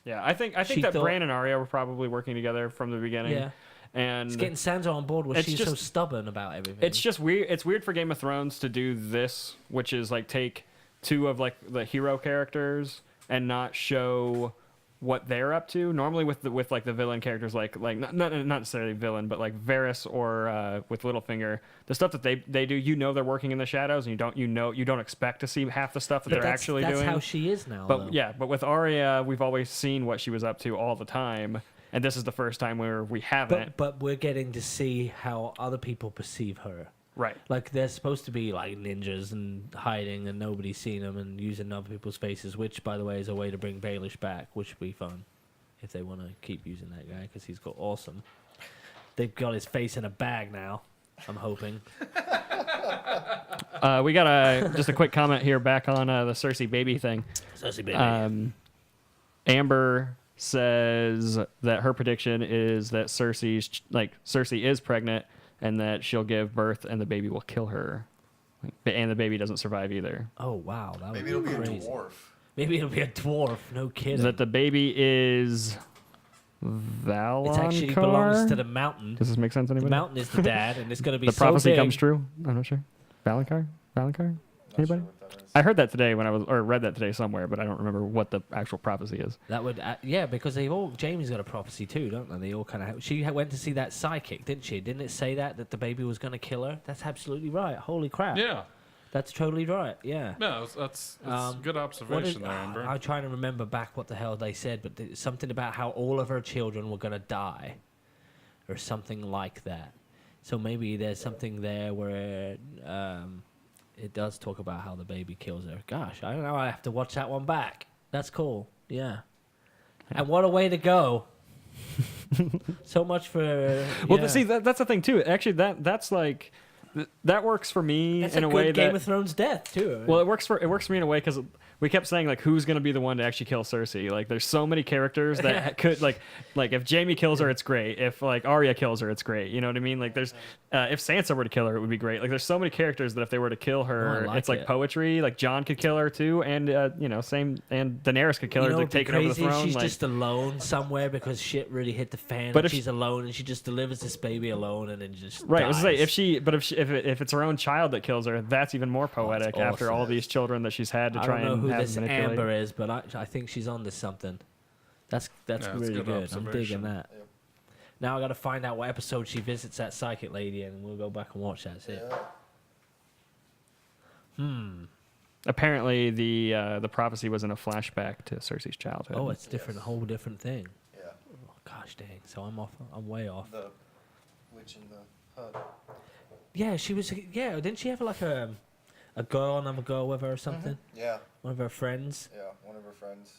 Yeah, I think She that thought- Bran and Arya were probably working together from the beginning. Yeah. And It's getting Sansa on board where It's she's so just- stubborn about everything. it's just weird. It's weird for Game of Thrones to do this, which is like take two of like the hero characters and not show what they're up to. Normally with like the villain characters, like not necessarily villain, but like Varys or with Littlefinger, the stuff that they do, they're working in the shadows, and you don't expect to see half the stuff that But they're actually that's doing. how she is now, But though. yeah, but with Arya, we've always seen what she was up to all the time, and this is the first time where we haven't. But we're getting to see how other people perceive her. Right. Like, they're supposed to be like ninjas and hiding and nobody's seen them and using other people's faces, which, by the way, is a way to bring Baelish back, which would be fun if they want to keep using that guy because he's got awesome. They've got his face in a bag now, I'm hoping. We got just a quick comment here back on the Cersei baby thing. Cersei baby. Amber says that her prediction is that Cersei is pregnant and that she'll give birth and the baby will kill her, and the baby doesn't survive either. Oh, wow. That maybe would it'll be be crazy. a dwarf. Maybe it'll be a dwarf. No kidding. That the baby is Valonqar. It actually belongs to the mountain. Does this make sense to The anybody? mountain is the dad, and it's going to be The so prophecy big. comes true. I'm not sure. Valonqar? Not Anybody? sure what that is. I heard that today read that today somewhere, but I don't remember what the actual prophecy is. That would, because Jamie's got a prophecy too, don't they? They all kind of. She went to see that psychic, didn't she? Didn't it say that the baby was going to kill her? That's absolutely right. Holy crap! Yeah. That's totally right. Yeah. No, that's good What observation is, there, Amber. I'm trying to remember back what the hell they said, but something about how all of her children were going to die, or something like that. So maybe there's something there where it does talk about how the baby kills her. Gosh, I don't know. I have to watch that one back. That's cool. Yeah. And what a way to go. So much for. Well, yeah. see, that's the thing too. Actually, that's like that works for me That's in a a good way Game that. of Thrones death too. Well, it works for me in a way because we kept saying like who's going to be the one to actually kill Cersei. Like there's so many characters that could like if Jaime kills her, it's great. If like Arya kills her, it's great. You know what I mean? Like there's if Sansa were to kill her, it would be great. Like there's so many characters that if they were to kill her, like it's like it. poetry. Like Jon could kill her too, and same and Daenerys could kill her, like what'd be taking over the crazy? throne. She's like, just alone somewhere because shit really hit the fan. But And if she's alone and she just delivers this baby alone and then just right, I was gonna say dies. if it's her own child that kills her, that's even more poetic after awesome. all these children that she's had to I try don't know and who have this manipulate. Amber is, but I think she's on to something. That's it's really good good. I'm observation. digging that. Yep. Now I got to find out what episode she visits that psychic lady, and we'll go back and watch that. See. Yeah. Apparently, the prophecy was in a flashback to Cersei's childhood. Oh, it's different, Yes. a whole different thing. Yeah. Oh, gosh dang! So I'm off. I'm way off. The witch in the hut. Yeah, she was. Yeah, didn't she have like a girl, another girl with her or something? Yeah. One of her friends. Yeah. One of her friends,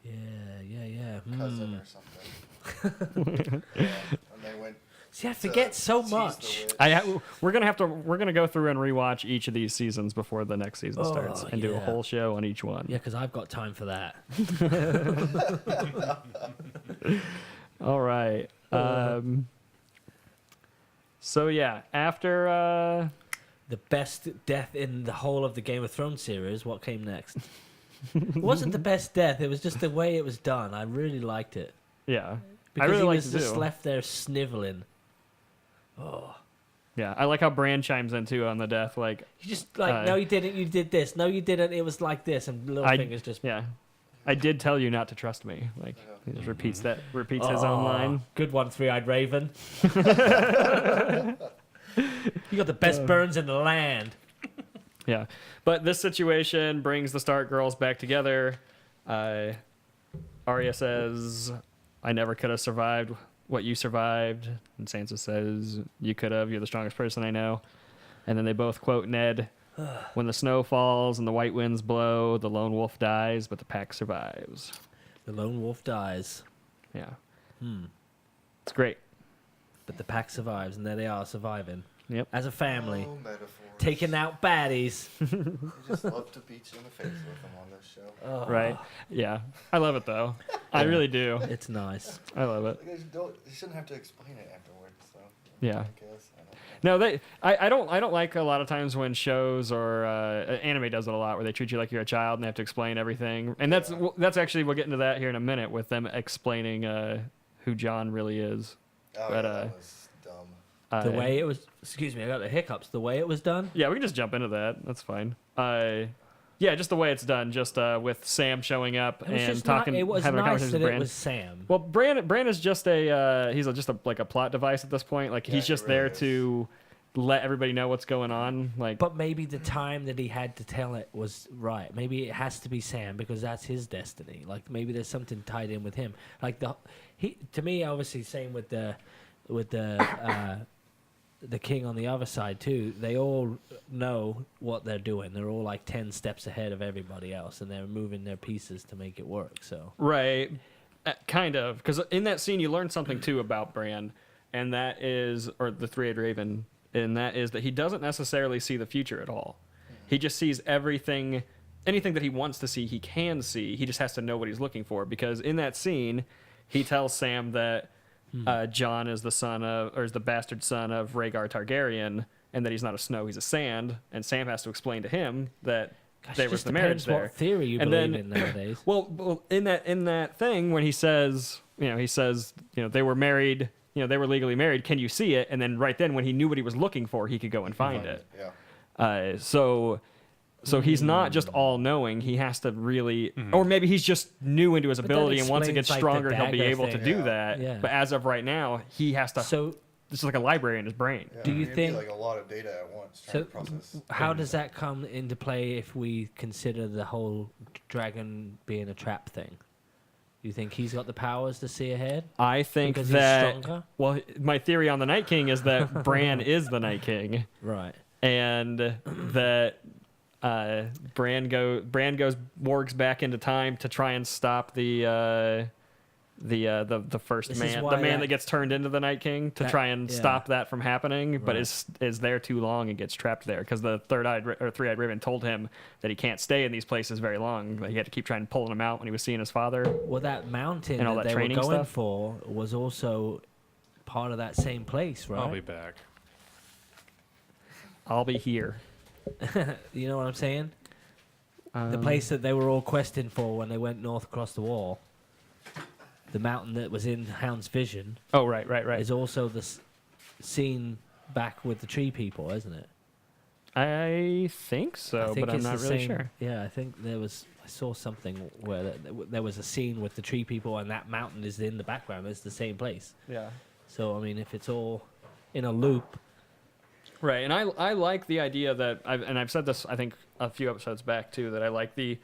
Yeah. cousin or something. Yeah. And they went. See, I forget so tease the much. witch. We're gonna go through and rewatch each of these seasons before the next season starts and do a yeah. whole show on each one. Yeah, because I've got time for that. All right. So yeah, after The best death in the whole of the Game of Thrones series. What came next? It wasn't the best death. It was just the way it was done. I really liked it yeah, because I really he liked was it just too. left there sniveling. Oh, Yeah, I like how Bran chimes in too on the death. Like, you just like no, you didn't. You did this. No, you didn't. It was like this, and I Littlefinger's just yeah, I did tell you not to trust me. Like he just repeats his own line. Good one, Three-Eyed Raven. You got the best burns in the land. Yeah, but this situation brings the Stark girls back together. Arya says, "I never could have survived what you survived," and Sansa says, "You could have. You're the strongest person I know." And then they both quote Ned, "When the snow falls and the white winds blow, the lone wolf dies, but the pack survives." The lone wolf dies, Yeah. It's great. but the pack survives, and there they are surviving Yep. as a family, Oh, metaphors. taking out baddies. You just love to beat you in the face with them on this show. Right. Yeah. I love it though. I really do. It's nice. I love it. Like, you shouldn't have to explain it afterwards. So Yeah. I guess I don't know. No, I don't like a lot of times when shows or anime does it a lot where they treat you like you're a child and they have to explain everything. And that's actually, we'll get into that here in a minute with them explaining who Jon really is. Oh, But, yeah, that was dumb. The way it was, excuse me, I got the hiccups. The way it was done. Yeah, we can just jump into that. That's fine. Yeah, just the way it's done, just with Sam showing up It was and just talking, It was having a nice conversation that with it Bran. was Sam. Well, Bran is just like a plot device at this point. Like Yeah, he's he just really there is. to let everybody know what's going on. Like, But maybe the time that he had to tell it was right. Maybe it has to be Sam because that's his destiny. Like maybe there's something tied in with him. Like to me, obviously, same with the king on the other side too. They all know what they're doing. They're all like 10 steps ahead of everybody else, and they're moving their pieces to make it work. So right, kind of, because in that scene you learn something too about Bran, and that is, or the Three-Eyed Raven, and that is that he doesn't necessarily see the future at all. He just sees everything, anything that he wants to see, he can see. He just has to know what he's looking for, because in that scene, he tells Sam that Jon is the son of, or is the bastard son of Rhaegar Targaryen, and that he's not a snow, he's a sand. And Sam has to explain to him that there was just the marriage depends there. what theory you And believe then- in nowadays. Well, in that thing when he says, they were married, they were legally married. Can you see it? And then right then, when he knew what he was looking for, he could go and find it. Yeah. So he's not just all knowing. He has to really, or maybe he's just new into his But that ability, and once it gets explains, like, the stronger, he'll be dagger able to thing. do Yeah. that. Yeah. But as of right now, he has to. So This is like a library in his brain. Yeah, Do you it'd think- be like a lot of data at once So trying to process? how does that come into play if we consider the whole dragon being a trap thing? You think he's got the powers to see ahead? I think Because he's that. stronger? Well, my theory on the Night King is that Bran is the Night King, Right. and that Bran goes wargs back into time to try and stop the first This is man, why the man that- that gets turned into the Night King, to that- try and yeah. stop that from happening, but Right. is there too long and gets trapped there because the Three-Eyed Raven told him that he can't stay in these places very long. That he had to keep trying to pull him out when he was seeing his father. Well, that mountain And all that that they were training going stuff? for was also part of that same place, right? I'll be back. I'll be here. You know what I'm saying? The place that they were all questing for when they went north across the wall. The mountain that was in Hound's vision Oh, right. is also the scene back with the tree people, isn't it? I think so, I think but I'm it's not the really same- sure. Yeah, I think I saw something where there was a scene with the tree people, and that mountain is in the background. It's the same place. Yeah. So I mean, if it's all in a loop, Right, and I like the idea that I've said this I think a few episodes back too, that I like the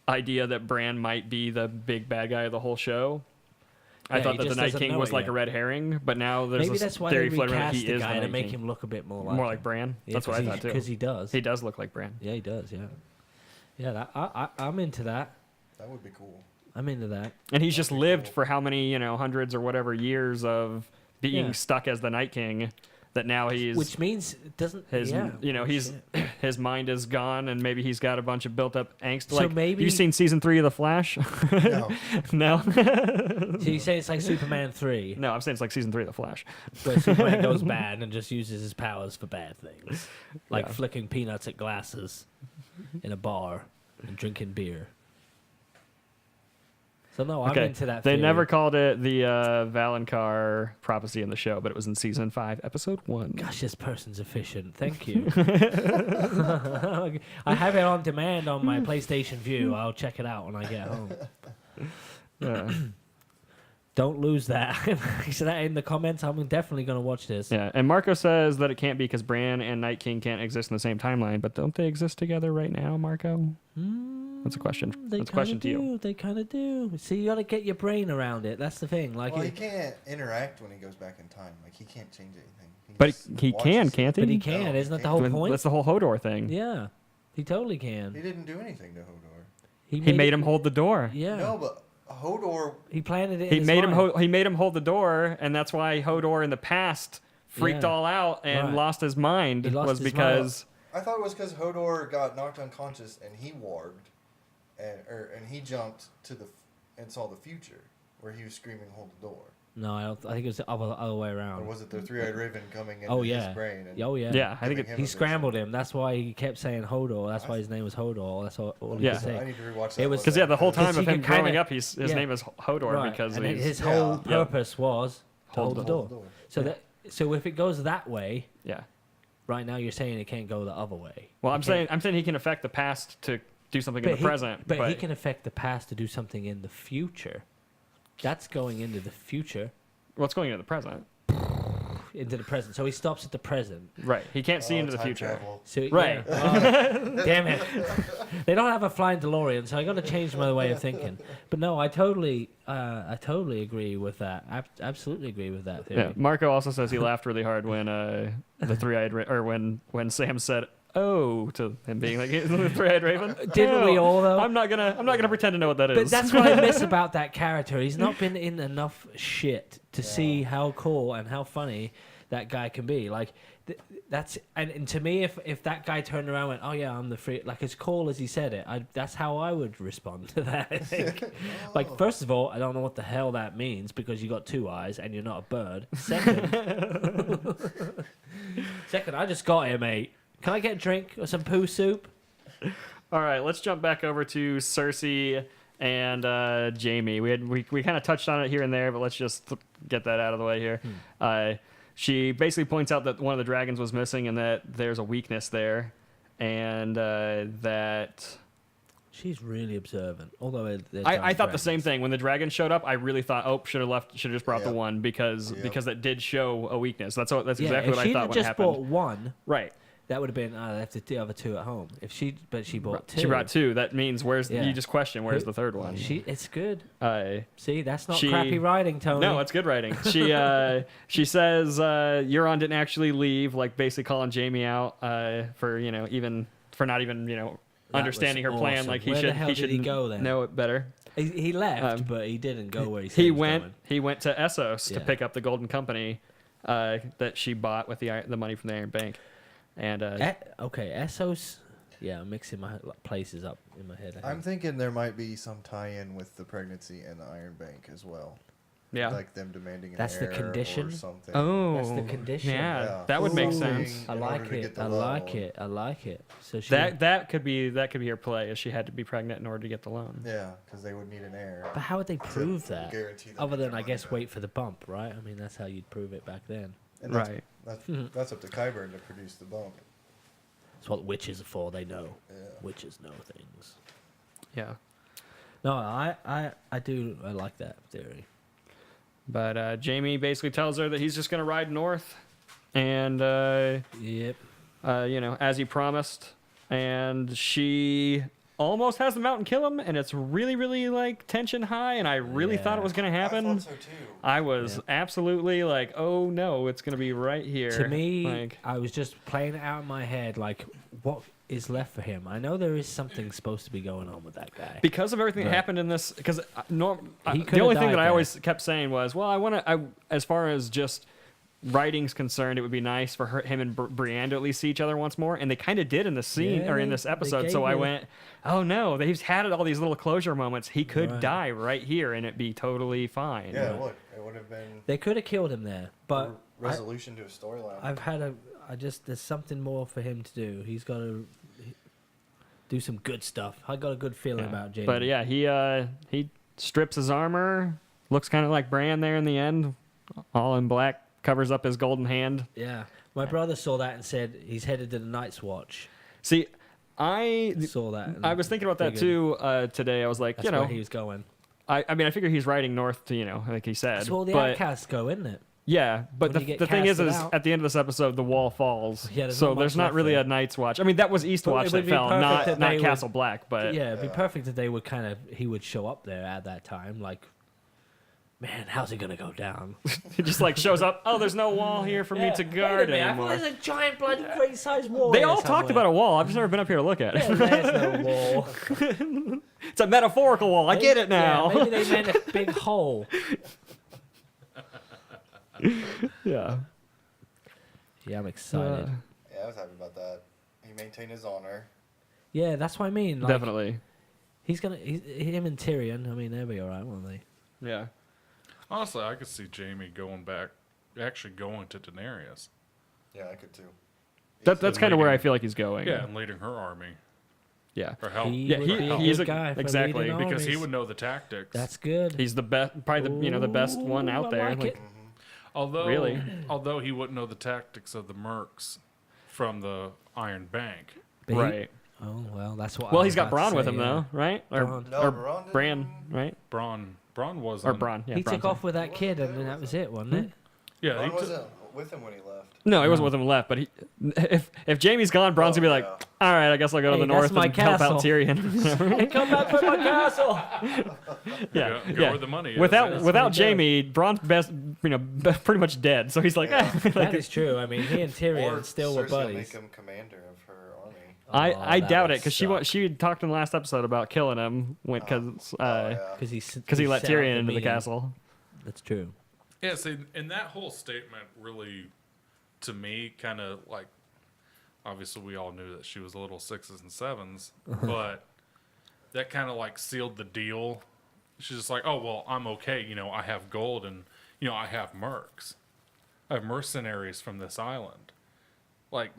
idea that Bran might be the big bad guy of the whole show. I Yeah, thought he that the just Night doesn't King know was it like yet. a red herring, but now there's maybe this that's why theory they floating around recast he the is guy the to Night make King. him look a bit more like More him. like Bran. Yeah, That's what I thought too. Because he does. He does look like Bran. Yeah, he does. Yeah. Yeah, I'm into that. That would be cool. I'm into that. And he's just That'd be lived cool. for how many, hundreds or whatever years of being Yeah. stuck as the Night King, that now he's Which means it doesn't. his yeah. he's Shit. his mind is gone, and maybe he's got a bunch of built up angst. So Like, maybe- you seen season 3 of The Flash? No. No. So you say it's like Superman 3, No, I'm saying it's like season 3 of The Flash. where Superman goes bad and just uses his powers for bad things, like Yeah. flicking peanuts at glasses in a bar and drinking beer. So no, I'm into that. They theory. never called it the Valonqar prophecy in the show, but it was in season 5, episode 1. Gosh, this person's efficient. Thank you. I have it on demand on my PlayStation View. I'll check it out when I get home. Yeah. Don't lose that. So that in the comments, I'm definitely going to watch this. Yeah, and Marco says that it can't be because Bran and Night King can't exist in the same timeline, but don't they exist together right now, Marco? That's a question. That's a question to you. They kind of do. See, you got to get your brain around it. That's the thing. Like, Well, he can't interact when he goes back in time. Like, he can't change anything. But just he watches can, it. can't he? but he can. No, Isn't that the he whole point? That's the whole Hodor thing. Yeah, he totally can. He didn't do anything to Hodor. He made him hold the door. Yeah. No, but Hodor... He planted it. He in his made him. mind. He made him hold the door, and that's why Hodor in the past freaked Yeah. all out and Right. lost his mind. He lost Was his because I thought it was because Hodor got knocked unconscious and he warged, and he jumped to and saw the future, where he was screaming, "Hold the door." No, I think it was the other way around. Or was it the three-eyed raven coming into Oh his yeah. brain? And Oh yeah. Yeah, I think giving him He a scrambled vision? him. That's why he kept saying Hodor. That's why his name was Hodor. That's all he Yeah. could say. I need to rewatch that. It was- because the whole time 'Cause of he him could kinda- growing up, his yeah. name is Hodor Right. because and he's his whole Yeah. purpose was to hold the door. Hold the door. So so if it goes that way, yeah. right now you're saying it can't go the other way. Well, It I'm can't- saying he can affect the past to do something in the present, but he can affect the past to do something in the future. That's going into the future, what's going into the present? into the present. So he stops at the present. Right. He can't see Oh, into the time future. travel. So Right. damn it. They don't have a flying DeLorean, so I got to change my way of thinking. But no, I totally agree with that. I absolutely agree with that theory. Yeah. Marco also says he laughed really hard when the three-eyed or when Sam said "oh" to him being like the three-eyed raven. Didn't we all though? I'm not gonna pretend to know what that But is. that's what I miss about that character. He's not been in enough shit to see how cool and how funny that guy can be. Like, that's and to me, if that guy turned around and went, "Oh yeah, I'm the free," like as cool as he said it, that's how I would respond to that. I think. Like, first of all, I don't know what the hell that means because you got 2 eyes and you're not a bird. Second, I just got here, mate. Can I get a drink or some poo soup? All right, let's jump back over to Cersei and Jamie. We kind of touched on it here and there, but let's just get that out of the way here. She basically points out that one of the dragons was missing and that there's a weakness there, and that She's really observant. Although I thought the same thing when the dragon showed up. I really thought, oh, should have just brought the Yep. one because that did show a weakness. That's exactly if what I she'd thought have when it just happened. bought one, Right. that would have been I left the other 2 at home. But she bought 2. She brought 2. That means Yeah. you just question where's the third one. It's good. Uh, See, that's not She- crappy writing, Tony. No, it's good writing. She says Euron didn't actually leave, like basically calling Jamie out for not even That understanding her was plan. awesome. like Where the hell he did he go then? know it better. He left, but he didn't go where he said He was went going. he went to Essos to Yeah. pick up the Golden Company that she bought with the money from the Iron Bank, and Okay, Essos. Yeah, I'm mixing my places up in my head. I I'm think. thinking there might be some tie-in with the pregnancy and the Iron Bank as well. yeah. Like them demanding an That's the heir condition? or something. Oh, That's the condition. Yeah, Yeah. that would make Ooh. sense. I in like order to it. get the I loan. like it. I like it. So she. That could be her play. Is she had to be pregnant in order to get the loan. Yeah, because they would need an heir. But how would they prove that? guarantee them Other to get than I money guess back. wait for the bump, right? I mean that's how you'd prove it back then. And that's, Right. That's up to Qyburn to produce the bump. That's what witches are for. They know. Yeah. Witches know things. Yeah. No, I like that theory. But Jamie basically tells her that he's just going to ride north, and Yep. as he promised, and she almost has the mountain kill him, and it's really, really like tension high, and I really thought it was going to happen. I thought so too. I was absolutely like, oh no, it's going to be right here. To me, like, I was just playing it out in my head, like, what is left for him? I know there is something supposed to be going on with that guy. because of everything that Right. happened in this, because He the could've only thing died that I there. always kept saying was, well, as far as just writing's concerned, it would be nice for him and Brienne to at least see each other once more, and they kind of did in this scene Yeah, or in this they episode. So gave I you- went, oh no, they've had all these little closure moments. He could Right. die right here, and it'd be totally fine. Yeah, it would have been They could have killed him there, but resolution to a storyline. there's something more for him to do. He's got to do some good stuff. I got a good feeling Yeah. about Jamie. But yeah, he strips his armor. Looks kind of like Bran there in the end, all in black, covers up his golden hand. Yeah. My brother saw that and said he's headed to the Night's Watch. See, I Saw that. And was thinking about that figured too today. I was like, That's you know, where he was going. I mean, I figure he's riding north to, like he said. That's where the but outcasts go, isn't it? yeah, but when you get the thing is casted out. at the end of this episode, the wall falls. Yeah, there's so not there's much not left really there. a Night's Watch. I mean, that was East But Watch it would that be fell, perfect that not they would- Castle Black. But Yeah, it'd be perfect if they would he would show up there at that time. Like, man, how's it gonna go down? he just like shows up. Oh, there's no wall here for me to guard anymore. There's a giant bloody great sized wall. They here all talked about somewhere. a wall. I've just never been up here to look at it. Yeah, there's no wall. It's a metaphorical wall. I get it now. Yeah, maybe they meant a big hole. Yeah. Yeah, I'm excited. Yeah, I was happy about that. He maintained his honor. Yeah, that's what I mean. Like, Definitely. him and Tyrion. I mean, they'll be all right, won't they? Yeah. Honestly, I could see Jamie going back, actually going to Daenerys. Yeah, I could too. That's kind of where I feel like he's going. Yeah, and leading her army. Yeah. Or help. He Yeah, would be a he's good guy for exactly, leading Because he armies. would know the tactics. That's good. He's the best, probably the best one Ooh, out I there. like it. Really? Although he wouldn't know the tactics of the mercs from the Iron Bank. But he- Right. Oh well, that's what. I Well, was he's got about to Bronn with say, him yeah. though, right? Bronn. No, or Bronn didn't- Bran, right? Braun was Or Bronn. Yeah, He Bronn's took in. off with that kid, and then that was it, wasn't it? Yeah, Bronn he wasn't with him when he left. No, he wasn't with him left. But if Jamie's gone, Bronn's gonna be like, yeah. all right, I guess I'll go to Hey, the that's north my and help out castle." Tyrion. Hey, come back for my castle. yeah, Go yeah. where the money is. Without yeah. without what he does. Jamie, Bronn's pretty much dead. So he's like, Yeah. That is true. I mean, he and Tyrion Or still were Cersei will buddies. make him commander of her army. I that doubt would it because suck. she talked in the last episode about killing him because Yeah. Because he let set up Tyrion into the meeting. castle. That's true. Yeah, see, and that whole statement really, to me, kind of like, obviously we all knew that she was a little 6s and 7s, but that kind of like sealed the deal. She's just like, oh, well, I'm okay. I have gold and, I have mercs. I have mercenaries from this island. Like,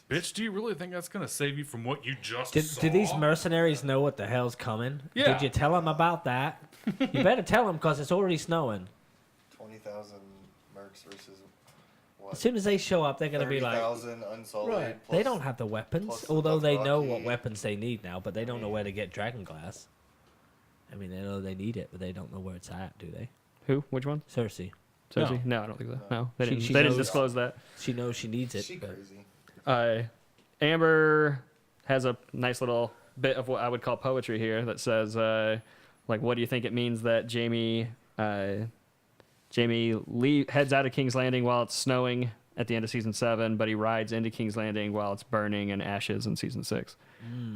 bitch, do you really think that's going to save you from what you just saw? Do these mercenaries know what the hell's coming? Yeah. Did you tell them about that? You better tell them because it's already snowing. 20,000 mercs versus what? As soon as they show up, they're going to be like, 30,000 unsullied. right. plus- They don't have the weapons, plus although they know Dothraki. what weapons they need now, but they don't know where to get dragon glass. I mean, they know they need it, but they don't know where it's at, do they? Who? Which one? Cersei. Cersei? No, I don't think so. No, they She- didn't. she They didn't knows- disclose that. She knows she needs it. She but- crazy. Amber has a nice little bit of what I would call poetry here that says, what do you think it means that Jamie heads out of King's Landing while it's snowing at the end of season 7, but he rides into King's Landing while it's burning in ashes in season 6.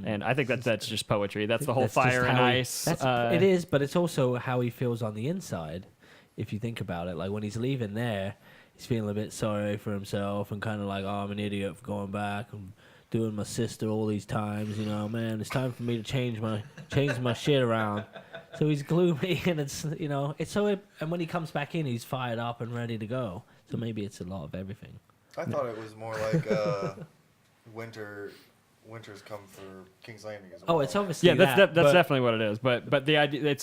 And I think that's just poetry. That's the whole That's just fire and how he- ice. it is, but it's also how he feels on the inside. If you think about it, like when he's leaving there, he's feeling a bit sorry for himself and kind of like, oh, I'm an idiot for going back and doing my sister all these times. Man, it's time for me to change my shit around. So he's gloomy and and when he comes back in, he's fired up and ready to go. So maybe it's a lot of everything. I thought it was more like winter's come for King's Landing as well. Oh, it's obviously Yeah, that's that, but- definitely what it is. But the idea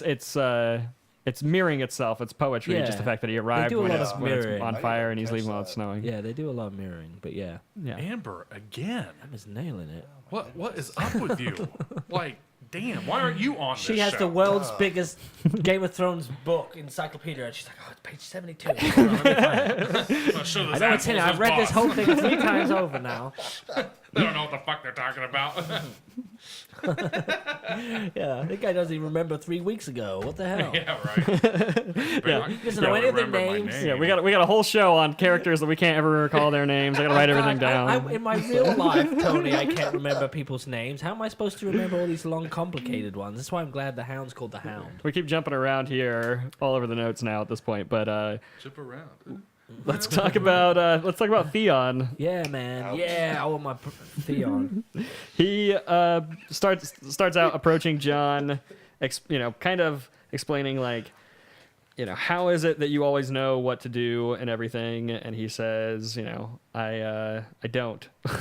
it's mirroring itself. It's poetry. Just the Yeah. fact that he arrived do a when, lot it's, of when it's mirroring. on I fire didn't and he's catch leaving while it's that. snowing. Yeah, they do a lot of mirroring, but yeah, Yeah. Amber, again. I'm just nailing it. What is up with you? Like, damn, why aren't you on She this has show? the world's biggest Game of Thrones book encyclopedia, and she's like, "Oh, it's page 72." Hold on, let me find it. I'll show this I know it's in it. asshole's I've read this boss. whole thing 3 times over now. They don't know what the fuck they're talking about. Yeah, that guy doesn't even remember 3 weeks ago. What the hell? Yeah, right. Yeah. He doesn't know any of their names. Yeah, we got a whole show on characters that we can't ever recall their names. I gotta write everything down. In my real life, Tony, I can't remember people's names. How am I supposed to remember all these long, complicated ones? That's why I'm glad the Hound's called the Hound. We keep jumping around here all over the notes now at this point, but Chip around. let's talk about Theon. Yeah, man. Ouch. Yeah, I want my Theon. He starts out approaching John, kind of explaining how is it that you always know what to do and everything? And he says, I don't. I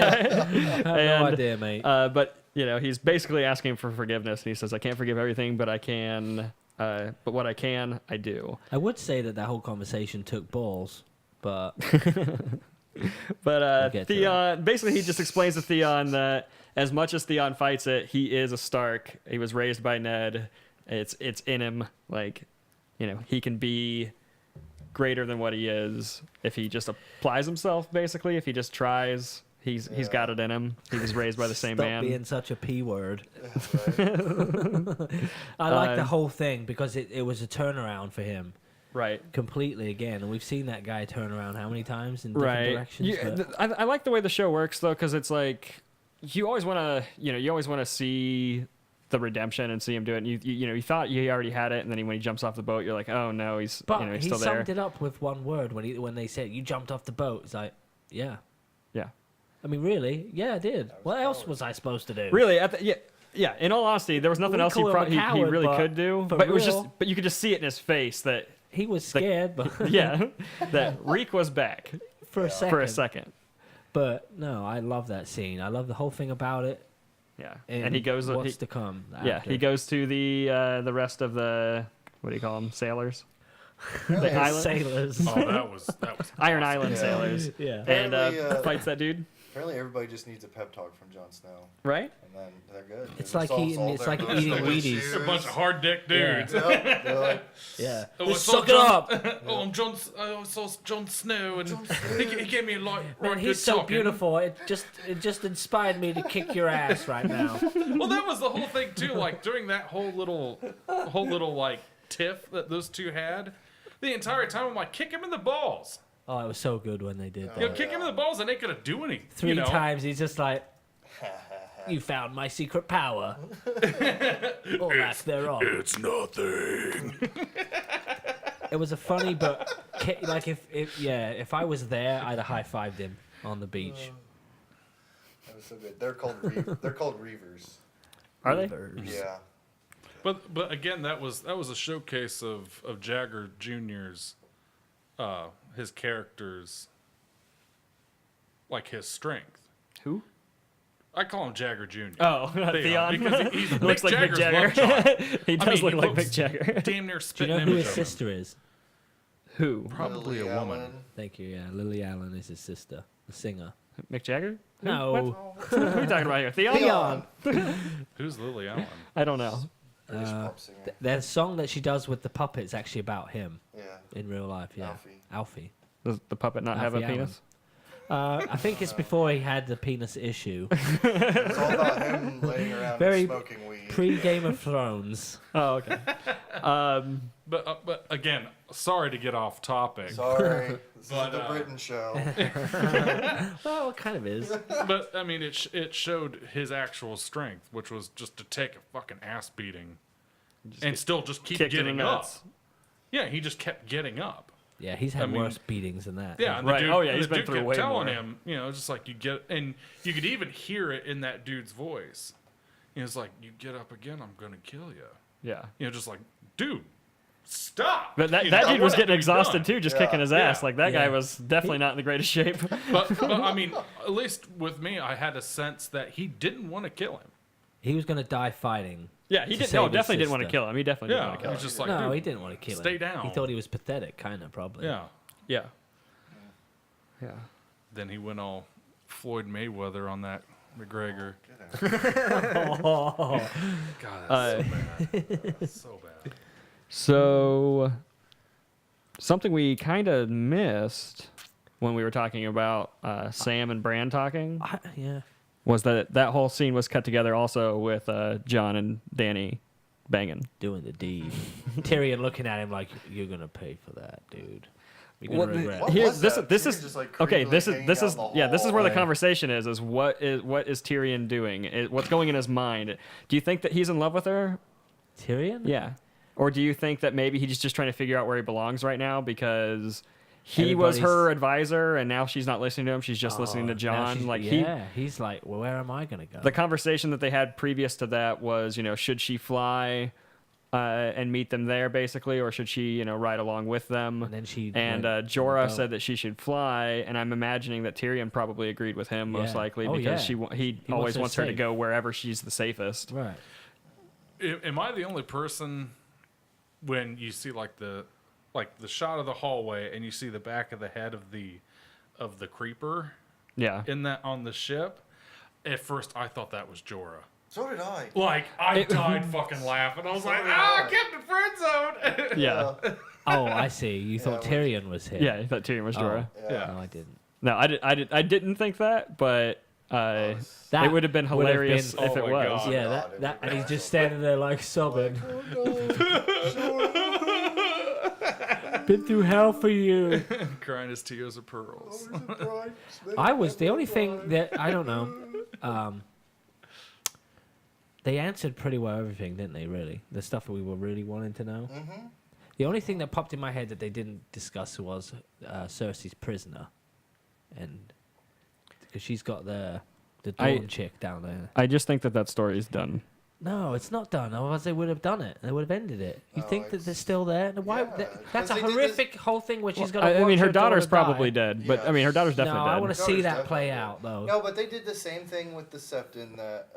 have no idea, mate. But he's basically asking for forgiveness, and he says, "I can't forgive everything, but I can. But what I can, I do." I would say that whole conversation took balls, but But get to Theon, basically, he just explains to Theon that as much as Theon fights it, he is a Stark. He was raised by Ned. It's in him. Like, he can be greater than what he is if he just applies himself. Basically, if he just tries, he's got it in him. He was raised by the same stop man. being such a P word. That's right. I like the whole thing because it was a turnaround for him. Right. Completely again, and we've seen that guy turn around how many times in different directions. I like the way the show works though, because it's like you always want to see the redemption and see him do it. And you thought you already had it, and then when he jumps off the boat, you're like, oh no, he's But he's he still there. summed it up with one word when they said you jumped off the boat. It's like, yeah. Yeah. I mean, really? Yeah, I did. What else was I supposed to do? Really, yeah. In all honesty, there was nothing We else he call him a coward, really but could do. for But it was real- but you could just see it in his face that He was scared, but yeah, that Reek was back for a second. for a second. But no, I love that scene. I love the whole thing about it. Yeah, and he goes. What's to come? Yeah, after. he goes to the rest of the what do you call them? Sailors, The island? sailors. Oh, that was Iron awesome. Island Yeah. sailors, Yeah. and Apparently, fights that dude. Apparently, everybody just needs a pep talk from Jon Snow, Right? and then they're good. It's It like solves eating- all it's their like emotional eating Wheaties. issues. A bunch of hard dick dudes. Yep. They're like, Yeah. Oh, Just so suck it Jon- up. Oh, I'm Jon Snow, and he gave me a lot. Man, right he's good so talking. beautiful. It just inspired me to kick your ass right now. Well, that was the whole thing too. Like during that whole little like tiff that those two had, the entire time I'm like, kick him in the balls. Oh, it was so good when they did that. You know, kick him in the balls, and they could do anything. Three you know? times he's just like, you found my secret power. Or lack thereof. It's nothing. It was a funny, but like if I was there, I'd have high-fived him on the beach. that was so good. They're called Reavers. Are they? Yeah. But again, that was a showcase of Jagger Jr.'s his character's like his strength. Who? I call him Jagger Jr. Oh, Theon. because he's Looks like Mick Jagger's Jagger. love child. He does I mean, look he like looks Mick Jagger. Damn near Do you spitting know who image his of him. sister is? Who? Probably Lily a woman. Allen. Thank you. Yeah, Lily Allen is his sister, the singer. Mick Jagger? Who? No. What? What are you talking about here? Theon? Theon. Who's Lily Allen? I don't know. British pop singer. The song that she does with the puppet's actually about him Yeah. in real life. Yeah, Alfie. Alfie. Does the puppet not have a Alfie penis? I think it's before he had the penis issue. It's all about him laying around Very and smoking weed. Pre-Game of Thrones. Oh, okay. But again, sorry to get off topic. Sorry, this But, is the Britain show. Well, it kind of is. But I mean, it showed his actual strength, which was just to take a fucking ass beating, and still just keep Kicked in the getting up. nuts. Yeah, he just kept getting up. Yeah, he's had I mean- worse beatings than that. Yeah, and Right. the dude, Oh, yeah, and he's the been dude through kept way telling more. him, just like you get, and you could even hear it in that dude's voice. It's like, you get up again, I'm gonna kill you. Yeah. Just like, dude, stop. But that You dude know, was what have getting you exhausted done? too, just Yeah. kicking his ass. Yeah. Like that guy Yeah. was definitely not in the greatest shape. But I mean, at least with me, I had a sense that he didn't want to kill him. He was going to die fighting. Yeah, he To didn't. save No, his definitely didn't want to sister. kill him. He definitely didn't Yeah, want to he kill him. was just like, No, dude, he didn't want to kill him. stay down. He thought he was pathetic, kind of, probably. Yeah. Yeah. Yeah. Then he went all Floyd Mayweather on that McGregor. Oh, God, that's so bad. That's so bad. So, something we kind of missed when we were talking about Sam and Bran talking yeah. was that whole scene was cut together also with John and Danny banging. Doing the deed. Tyrion looking at him like, you're going to pay for that, dude. You're going to regret What it. Here, was this that? this Tyrion is just, like, okay. creepily This is hanging this out is in the yeah. This is where the hallway. conversation is what is Tyrion doing? What's going in his mind? Do you think that he's in love with her? Tyrion? Yeah. Or do you think that maybe he's just trying to figure out where he belongs right now because he was her advisor and now she's not listening to him. She's just listening to now John. she's- Like he's like, well, where am I going to go? the conversation that they had previous to that was, should she fly and meet them there, basically, or should she, ride along with them? And then she and went Jorah on the said that she should fly, and I'm imagining that Tyrion probably agreed with him most Yeah. likely Oh, because yeah. he He always wants wants her her to safe. go wherever she's the safest. Right. Am I the only person when you see like the shot of the hallway and you see the back of the head of the creeper Yeah. in that on the ship? At first, I thought that was Jorah. So did I. Like I died fucking laughing. I was like, Captain Friendzone. Yeah. Oh, I see. You thought Yeah, Tyrion was here. Yeah, I thought Tyrion was Jorah. Yeah. No, I didn't. No, I didn't think that, but That it would have been would have hilarious been- if it Oh my was. God. Yeah, God, it that would and be he's just so standing there like sobbing. Been through hell for you. Crying his tears of pearls. I was the only thing that I don't know. They answered pretty well everything, didn't they? Really, the stuff that we were really wanting to know. Mm-hmm. The only thing that popped in my head that they didn't discuss was Cersei's prisoner, and because she's got the Dawn chick down there. I just think that story is done. No, it's not done. Otherwise, they would have done it. They would have ended it. You No, think that it's- they're still there? Why? Yeah, That's a 'cause they did horrific whole thing where she's got. I mean, her daughter's daughter probably die. dead, but I mean, her daughter's No, definitely I dead. want to see Daughter's that play definitely out though. No, but they did the same thing with the Septon that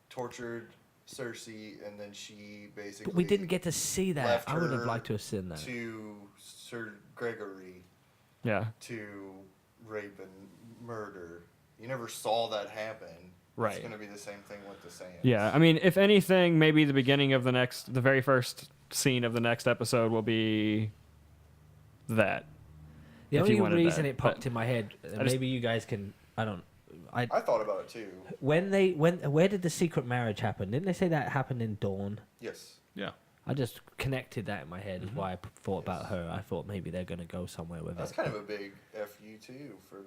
tortured Cersei, and then she basically. But we didn't get to see that. left I would have her liked to have seen that. to Sir Gregory Yeah. to rape and murder. You never saw that happen. Right. It's going to be the same thing with the Sands. Yeah, I mean, if anything, maybe the beginning of the very first scene of the next episode will be that. The if you only wanted reason that, it popped but in my head, and just- maybe you guys can. I thought about it too. Where did the secret marriage happen? Didn't they say that happened in Dawn? Yes. Yeah. I just connected that in my head. Is why I thought about her. I thought maybe they're gonna go somewhere with That's it. kind of a big FU too for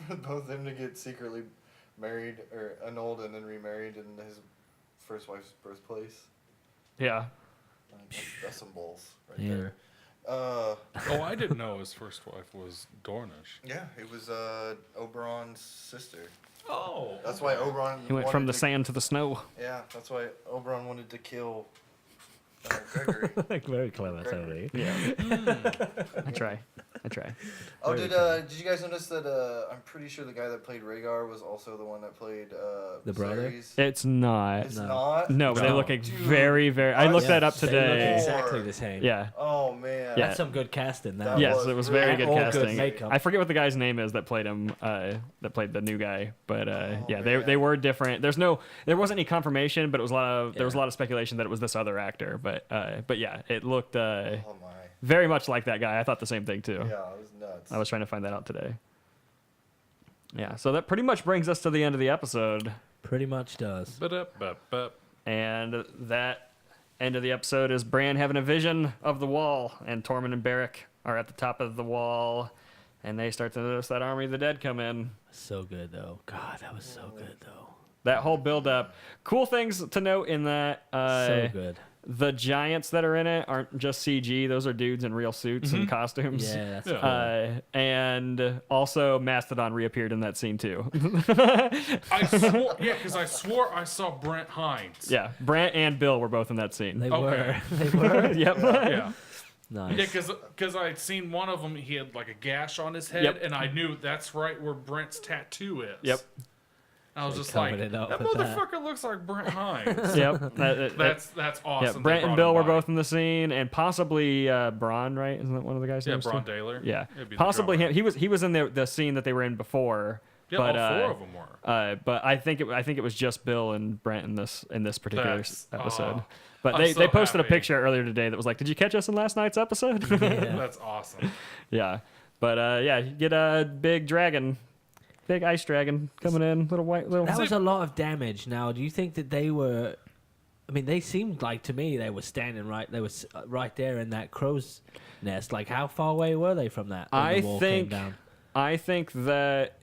for both them to get secretly married or annulled and then remarried in his first wife's birthplace. Yeah. Like, that's some balls right Yeah. there. Oh, I didn't know his first wife was Dornish. Yeah, it was Oberon's sister. Oh. That's why Oberon. He went from wanted the to- sand to the snow. Yeah, that's why Oberon wanted to kill Gregory. Very clever, Gregory. Tony. Yeah. I try. Oh, Very did you guys notice that? I'm pretty sure the guy that played Rhaegar was also the one that played The brother? Viserys. It's not. It's No. not. No, but they No. look Dude. very, very. I looked Yeah, that up They look today. exactly the same. Yeah. Oh man. Yeah. That's some good casting. That That was. Yes, was it was really very good all good casting. makeup. I forget what the guy's name is that played him. That played the new guy, but yeah, man. they were different. There wasn't any confirmation, but it was there was a lot of speculation that it was this other actor. But yeah, it looked Oh my. very much like that guy. I thought the same thing too. Yeah, it was nuts. I was trying to find that out today. Yeah, so that pretty much brings us to the end of the episode, Pretty much does. Ba-da-ba-ba. and that end of the episode is Bran having a vision of the wall, and Tormund and Beric are at the top of the wall, and they start to notice that army of the dead come in. So good though. God, that was so good though. That whole build up. Cool things to note in that So good. the giants that are in it aren't just CG. Those are dudes in real suits and costumes. Yeah, that's Yeah. cool. And also Mastodon reappeared in that scene too. Because I swore I saw Brent Hines. Yeah, Brant and Bill were both in that scene. They Okay. were. They were. Yep. Yeah. Nice. Yeah, because I'd seen one of them. He had like a gash on his head, Yep. and I knew that's right where Brent's tattoo is. Yep. I was They just like, covered it up that with that. motherfucker looks like Brent Hines. Yep. That's yeah. awesome. Brant They and brought Bill him were by. both in the scene, and possibly Braun, right? Isn't that one of the guys' Yeah, names? Braun too? Daler. Yeah, It'd be the possibly drummer. him. He was in the scene that they were in before. Yeah, but, all four of them were. But I think it was just Bill and Brent in this particular That's- episode. oh, But I'm they so posted happy. a picture earlier today that was like, "Did you catch us in last night's episode?" That's awesome. Yeah. But yeah, you get a big dragon, big ice dragon coming in, little white little. That was a lot of damage. Now, do you think that they were? I mean, they seemed like to me they were standing right. They were right there in that crow's nest. Like, how far away were they from that? When the wall came down? I think that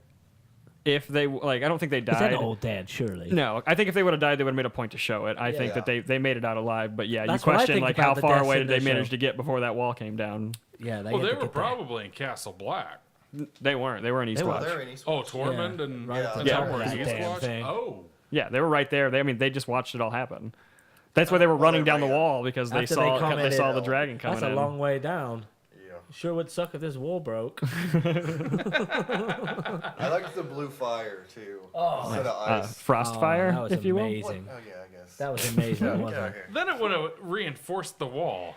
if they I don't think they Because they're died. not all dead, surely. No, I think if they would have died, they would have made a point to show it. I think Yeah. that they made it out alive. But yeah, That's you what I question think like about how the far deaths away in did they the manage show. to get before that wall came down? Yeah, Well, had they to were get there. probably in Castle Black. They weren't. They were in They Eastwatch. were. They're in East. Oh, Tormund and right at the the top Tower of of that damn Eastwatch? thing. Oh. Yeah, they were right there. They just watched it all happen. That's why they were Well, running they down the ran. wall because they After saw commented, the dragon coming That's a in. long way down. Yeah. Sure would suck if this wall broke. I liked the blue fire too. Instead of ice. Frost fire, that was if you will. amazing. Oh yeah, I guess. That was amazing, Get wasn't out it? here. Then it would have reinforced the wall.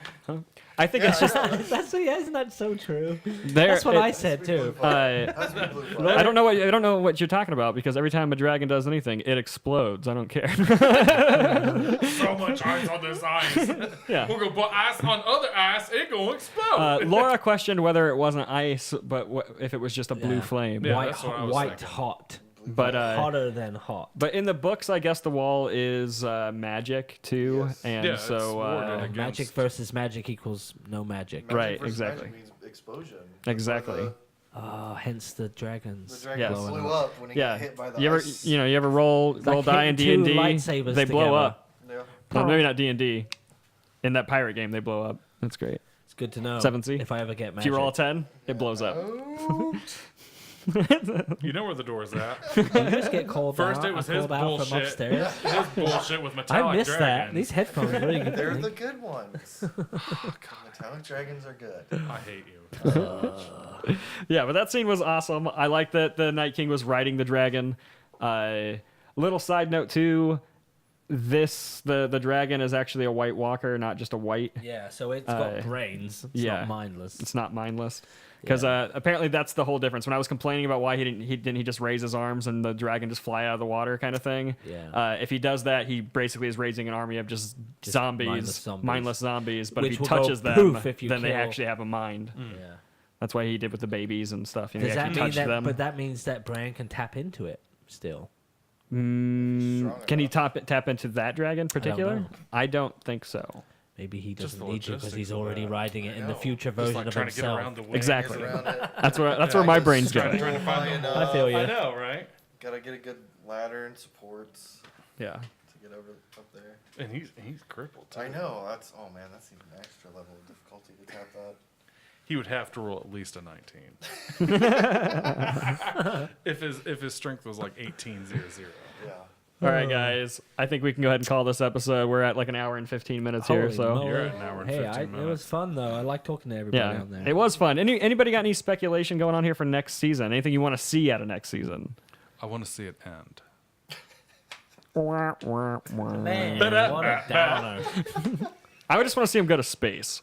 I think Yeah, it's just Isn't that so true? there. That's what I said Blue too. fire. Has to be blue fire. I don't know what you're talking about because every time a dragon does anything, it explodes. I don't care. So much ice on this ice. Yeah. We're gonna put ice on other ice. It gonna explode. Laura questioned whether it wasn't ice, but if it was just a blue Yeah. flame. Yeah. White, that's what I was white thinking. hot, But hotter than hot. but in the books, I guess the wall is magic too, Yes. and Yeah, it's so warded against- Magic versus magic equals no magic. Magic Right, versus exactly. Magic means explosion. That's why Exactly. Hence the dragons. The dragon Yes. blew up when he yeah. got hit by the You ever ice. you ever roll like die in D hitting and two D? lightsabers They blow together. up. Yeah. Well, maybe not D&D. In that pirate game, they blow up. That's great. It's good to know. 7C? If I ever get If magic. you roll a 10, it blows up. You know where the door's at. You just get called First out. it was I his called out from bullshit. upstairs. His bullshit with metallic I missed that. dragons. These headphones are really good. They're the good ones. Metallic dragons are good. I hate you. Yeah, but that scene was awesome. I like that the Night King was riding the dragon. Little side note too, the dragon is actually a White Walker, not just a white. Yeah, so it's got brains. It's yeah. not mindless. It's not mindless. Because apparently that's the whole difference. When I was complaining about why he didn't just raise his arms and the dragon just fly out of the water kind of thing. Yeah. If he does that, he basically is raising an army of just mindless zombies. But Which if he will go touches them, poof if you then they kill- actually have a mind. Yeah. That's why he did with the babies and stuff. You know, Does he that actually mean touched that? them. But that means that Bran can tap into it still. Strong Can he enough. tap into that dragon in particular? know. I don't think so. Maybe he Just doesn't the need to because logistics he's of already that. riding it in the know. future Just version like of trying to get himself. around the wings. Exactly. Around it. That's where my brain's Trying going. to find the I feel you. I know, right? Gotta get a good ladder and supports Yeah. to get over up there. And he's crippled too. I know. That's that's even an extra level of difficulty to tap that. He would have to roll at least a 19. if his strength was like 18-0-0. Yeah. All right, guys. I think we can go ahead and call this episode. We're at like an hour and 15 minutes here. Holy So moly. You're at an hour and Hey, 15 it was minutes. fun though. I like talking to everybody yeah, on there. it was fun. Anybody got any speculation going on here for next season? Anything you want to see out of next season? I want to see it end. Man, what a downer. I would just want to see him go to space.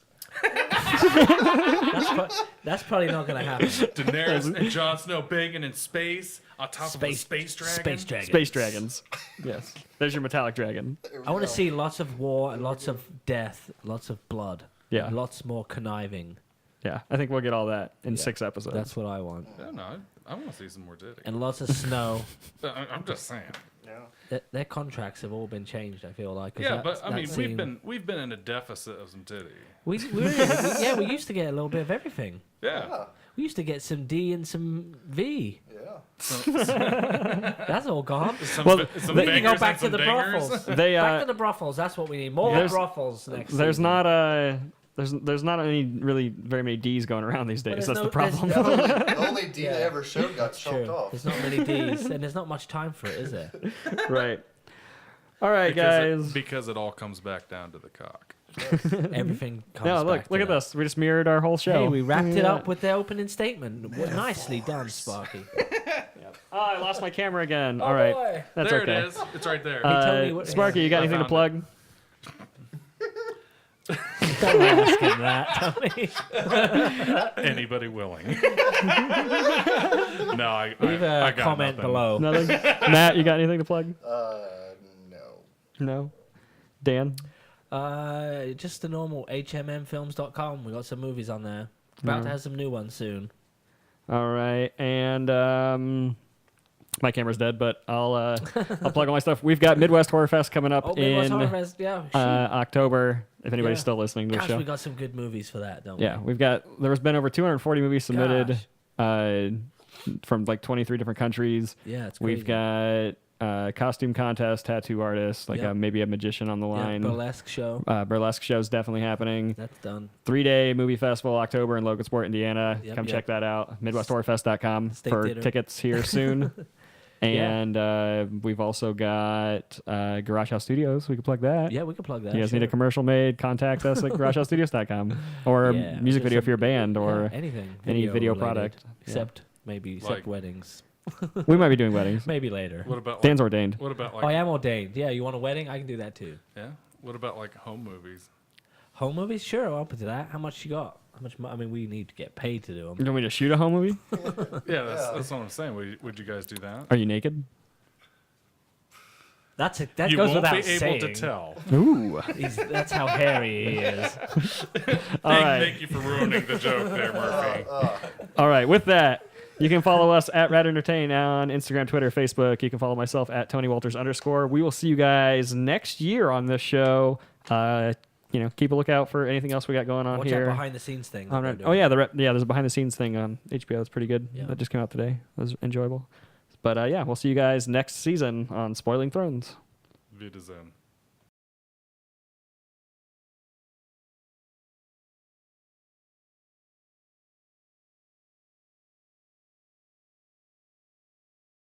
That's probably not going to happen. Daenerys and Jon Snow banging in space on top of a space dragon. Space dragons. Space dragons. Yes. There's your metallic dragon. There we I want to go. see lots of war, lots of death, lots of blood. Yeah. Lots more conniving. Yeah. I think we'll get all that in Yeah. 6 episodes. That's what I want. Yeah, no, I want to see some more titty. And lots of snow. I'm just saying. Yeah. Their contracts have all been changed, I feel like. 'cause Yeah, that- but I that mean, scene- we've been in a deficit of some titty. we used to get a little bit of everything. Yeah. Yeah. We used to get some D and some V. Yeah. That's all gone. Some, Well, some We need to go bangers back and to some the dingers. brothels. They Back to the brothels. That's what we need. More There's- brothels next there's season. not there's not any really very many D's going around these days. there's That's no- the problem. The only D Yeah. they ever showed got That's chopped true. off. There's not many D's, and there's not much time for it, is there? Right. All right, guys. Because it all comes back down to the cock. Everything comes No, look back to at that. this. We just mirrored our whole show. Hey, we wrapped it Yeah. up with the opening statement. Nicely done, Sparky. Oh, I lost my camera again. All right. boy. That's there okay. it is. It's right there. Tony, what- Sparky, you got I anything to found plug? Don't ask him that, Tony. Anybody willing? No, I Leave I a got comment nothing. below. Nothing? Matt, you got anything to plug? No. No. Dan? Just the normal hmmfilms.com. We got some movies on there. About to have some new ones soon. All right. And my camera's dead, but I'll plug all my stuff. We've got Midwest Horror Fest coming up Oh, Midwest in Horror Fest, yeah. shoot. October, if anybody's Yeah. still listening to the Gosh, show. we got some good movies for that, don't Yeah, we? there's been over 240 movies submitted from like 23 different countries. Yeah, it's We've crazy. got costume contest, tattoo artists, like Yep. Maybe a magician on the Yeah, line. burlesque show. Burlesque show's definitely happening. That's done. 3-day movie festival, October in Logansport, Indiana. Yep, Come yep. check that out. MidwestHorrorFest.com State for theater. tickets here soon. And we've also got Garage House Studios. We could plug that. Yeah, we can plug that. You guys sure. need a commercial made, contact us at garagehousestudios.com. Or a Yeah, music just video for your band, yeah, or anything. any video related, product. Except Like- weddings. We might be doing weddings. Maybe later. What about Dan's ordained. what about Oh, I like am ordained. Yeah, you want a wedding? I can do that too. yeah? What about like home movies? Home movies? Sure, I'm open to that. How much you got? How much? I mean, we need to get paid to do them. You want me to shoot a home movie? Yeah, that's what I'm saying. Would you guys do that? Are you naked? That You goes won't without be able saying. to tell. Ooh. That's how hairy he is. All right. Thank you for ruining the joke there, Murphy. All right. With that, you can follow us at Rad Entertain on Instagram, Twitter, Facebook. You can follow myself at TonyWalters_. We will see you guys next year on this show. Keep a lookout for anything else we got going on Watch here. out behind the scenes thing. On that Rad- we're oh doing. yeah, there's a behind the scenes thing on HBO. It's pretty good. Yeah. That just came out today. It was enjoyable. But we'll see you guys next season on Spoiling Thrones. Wiedersehen.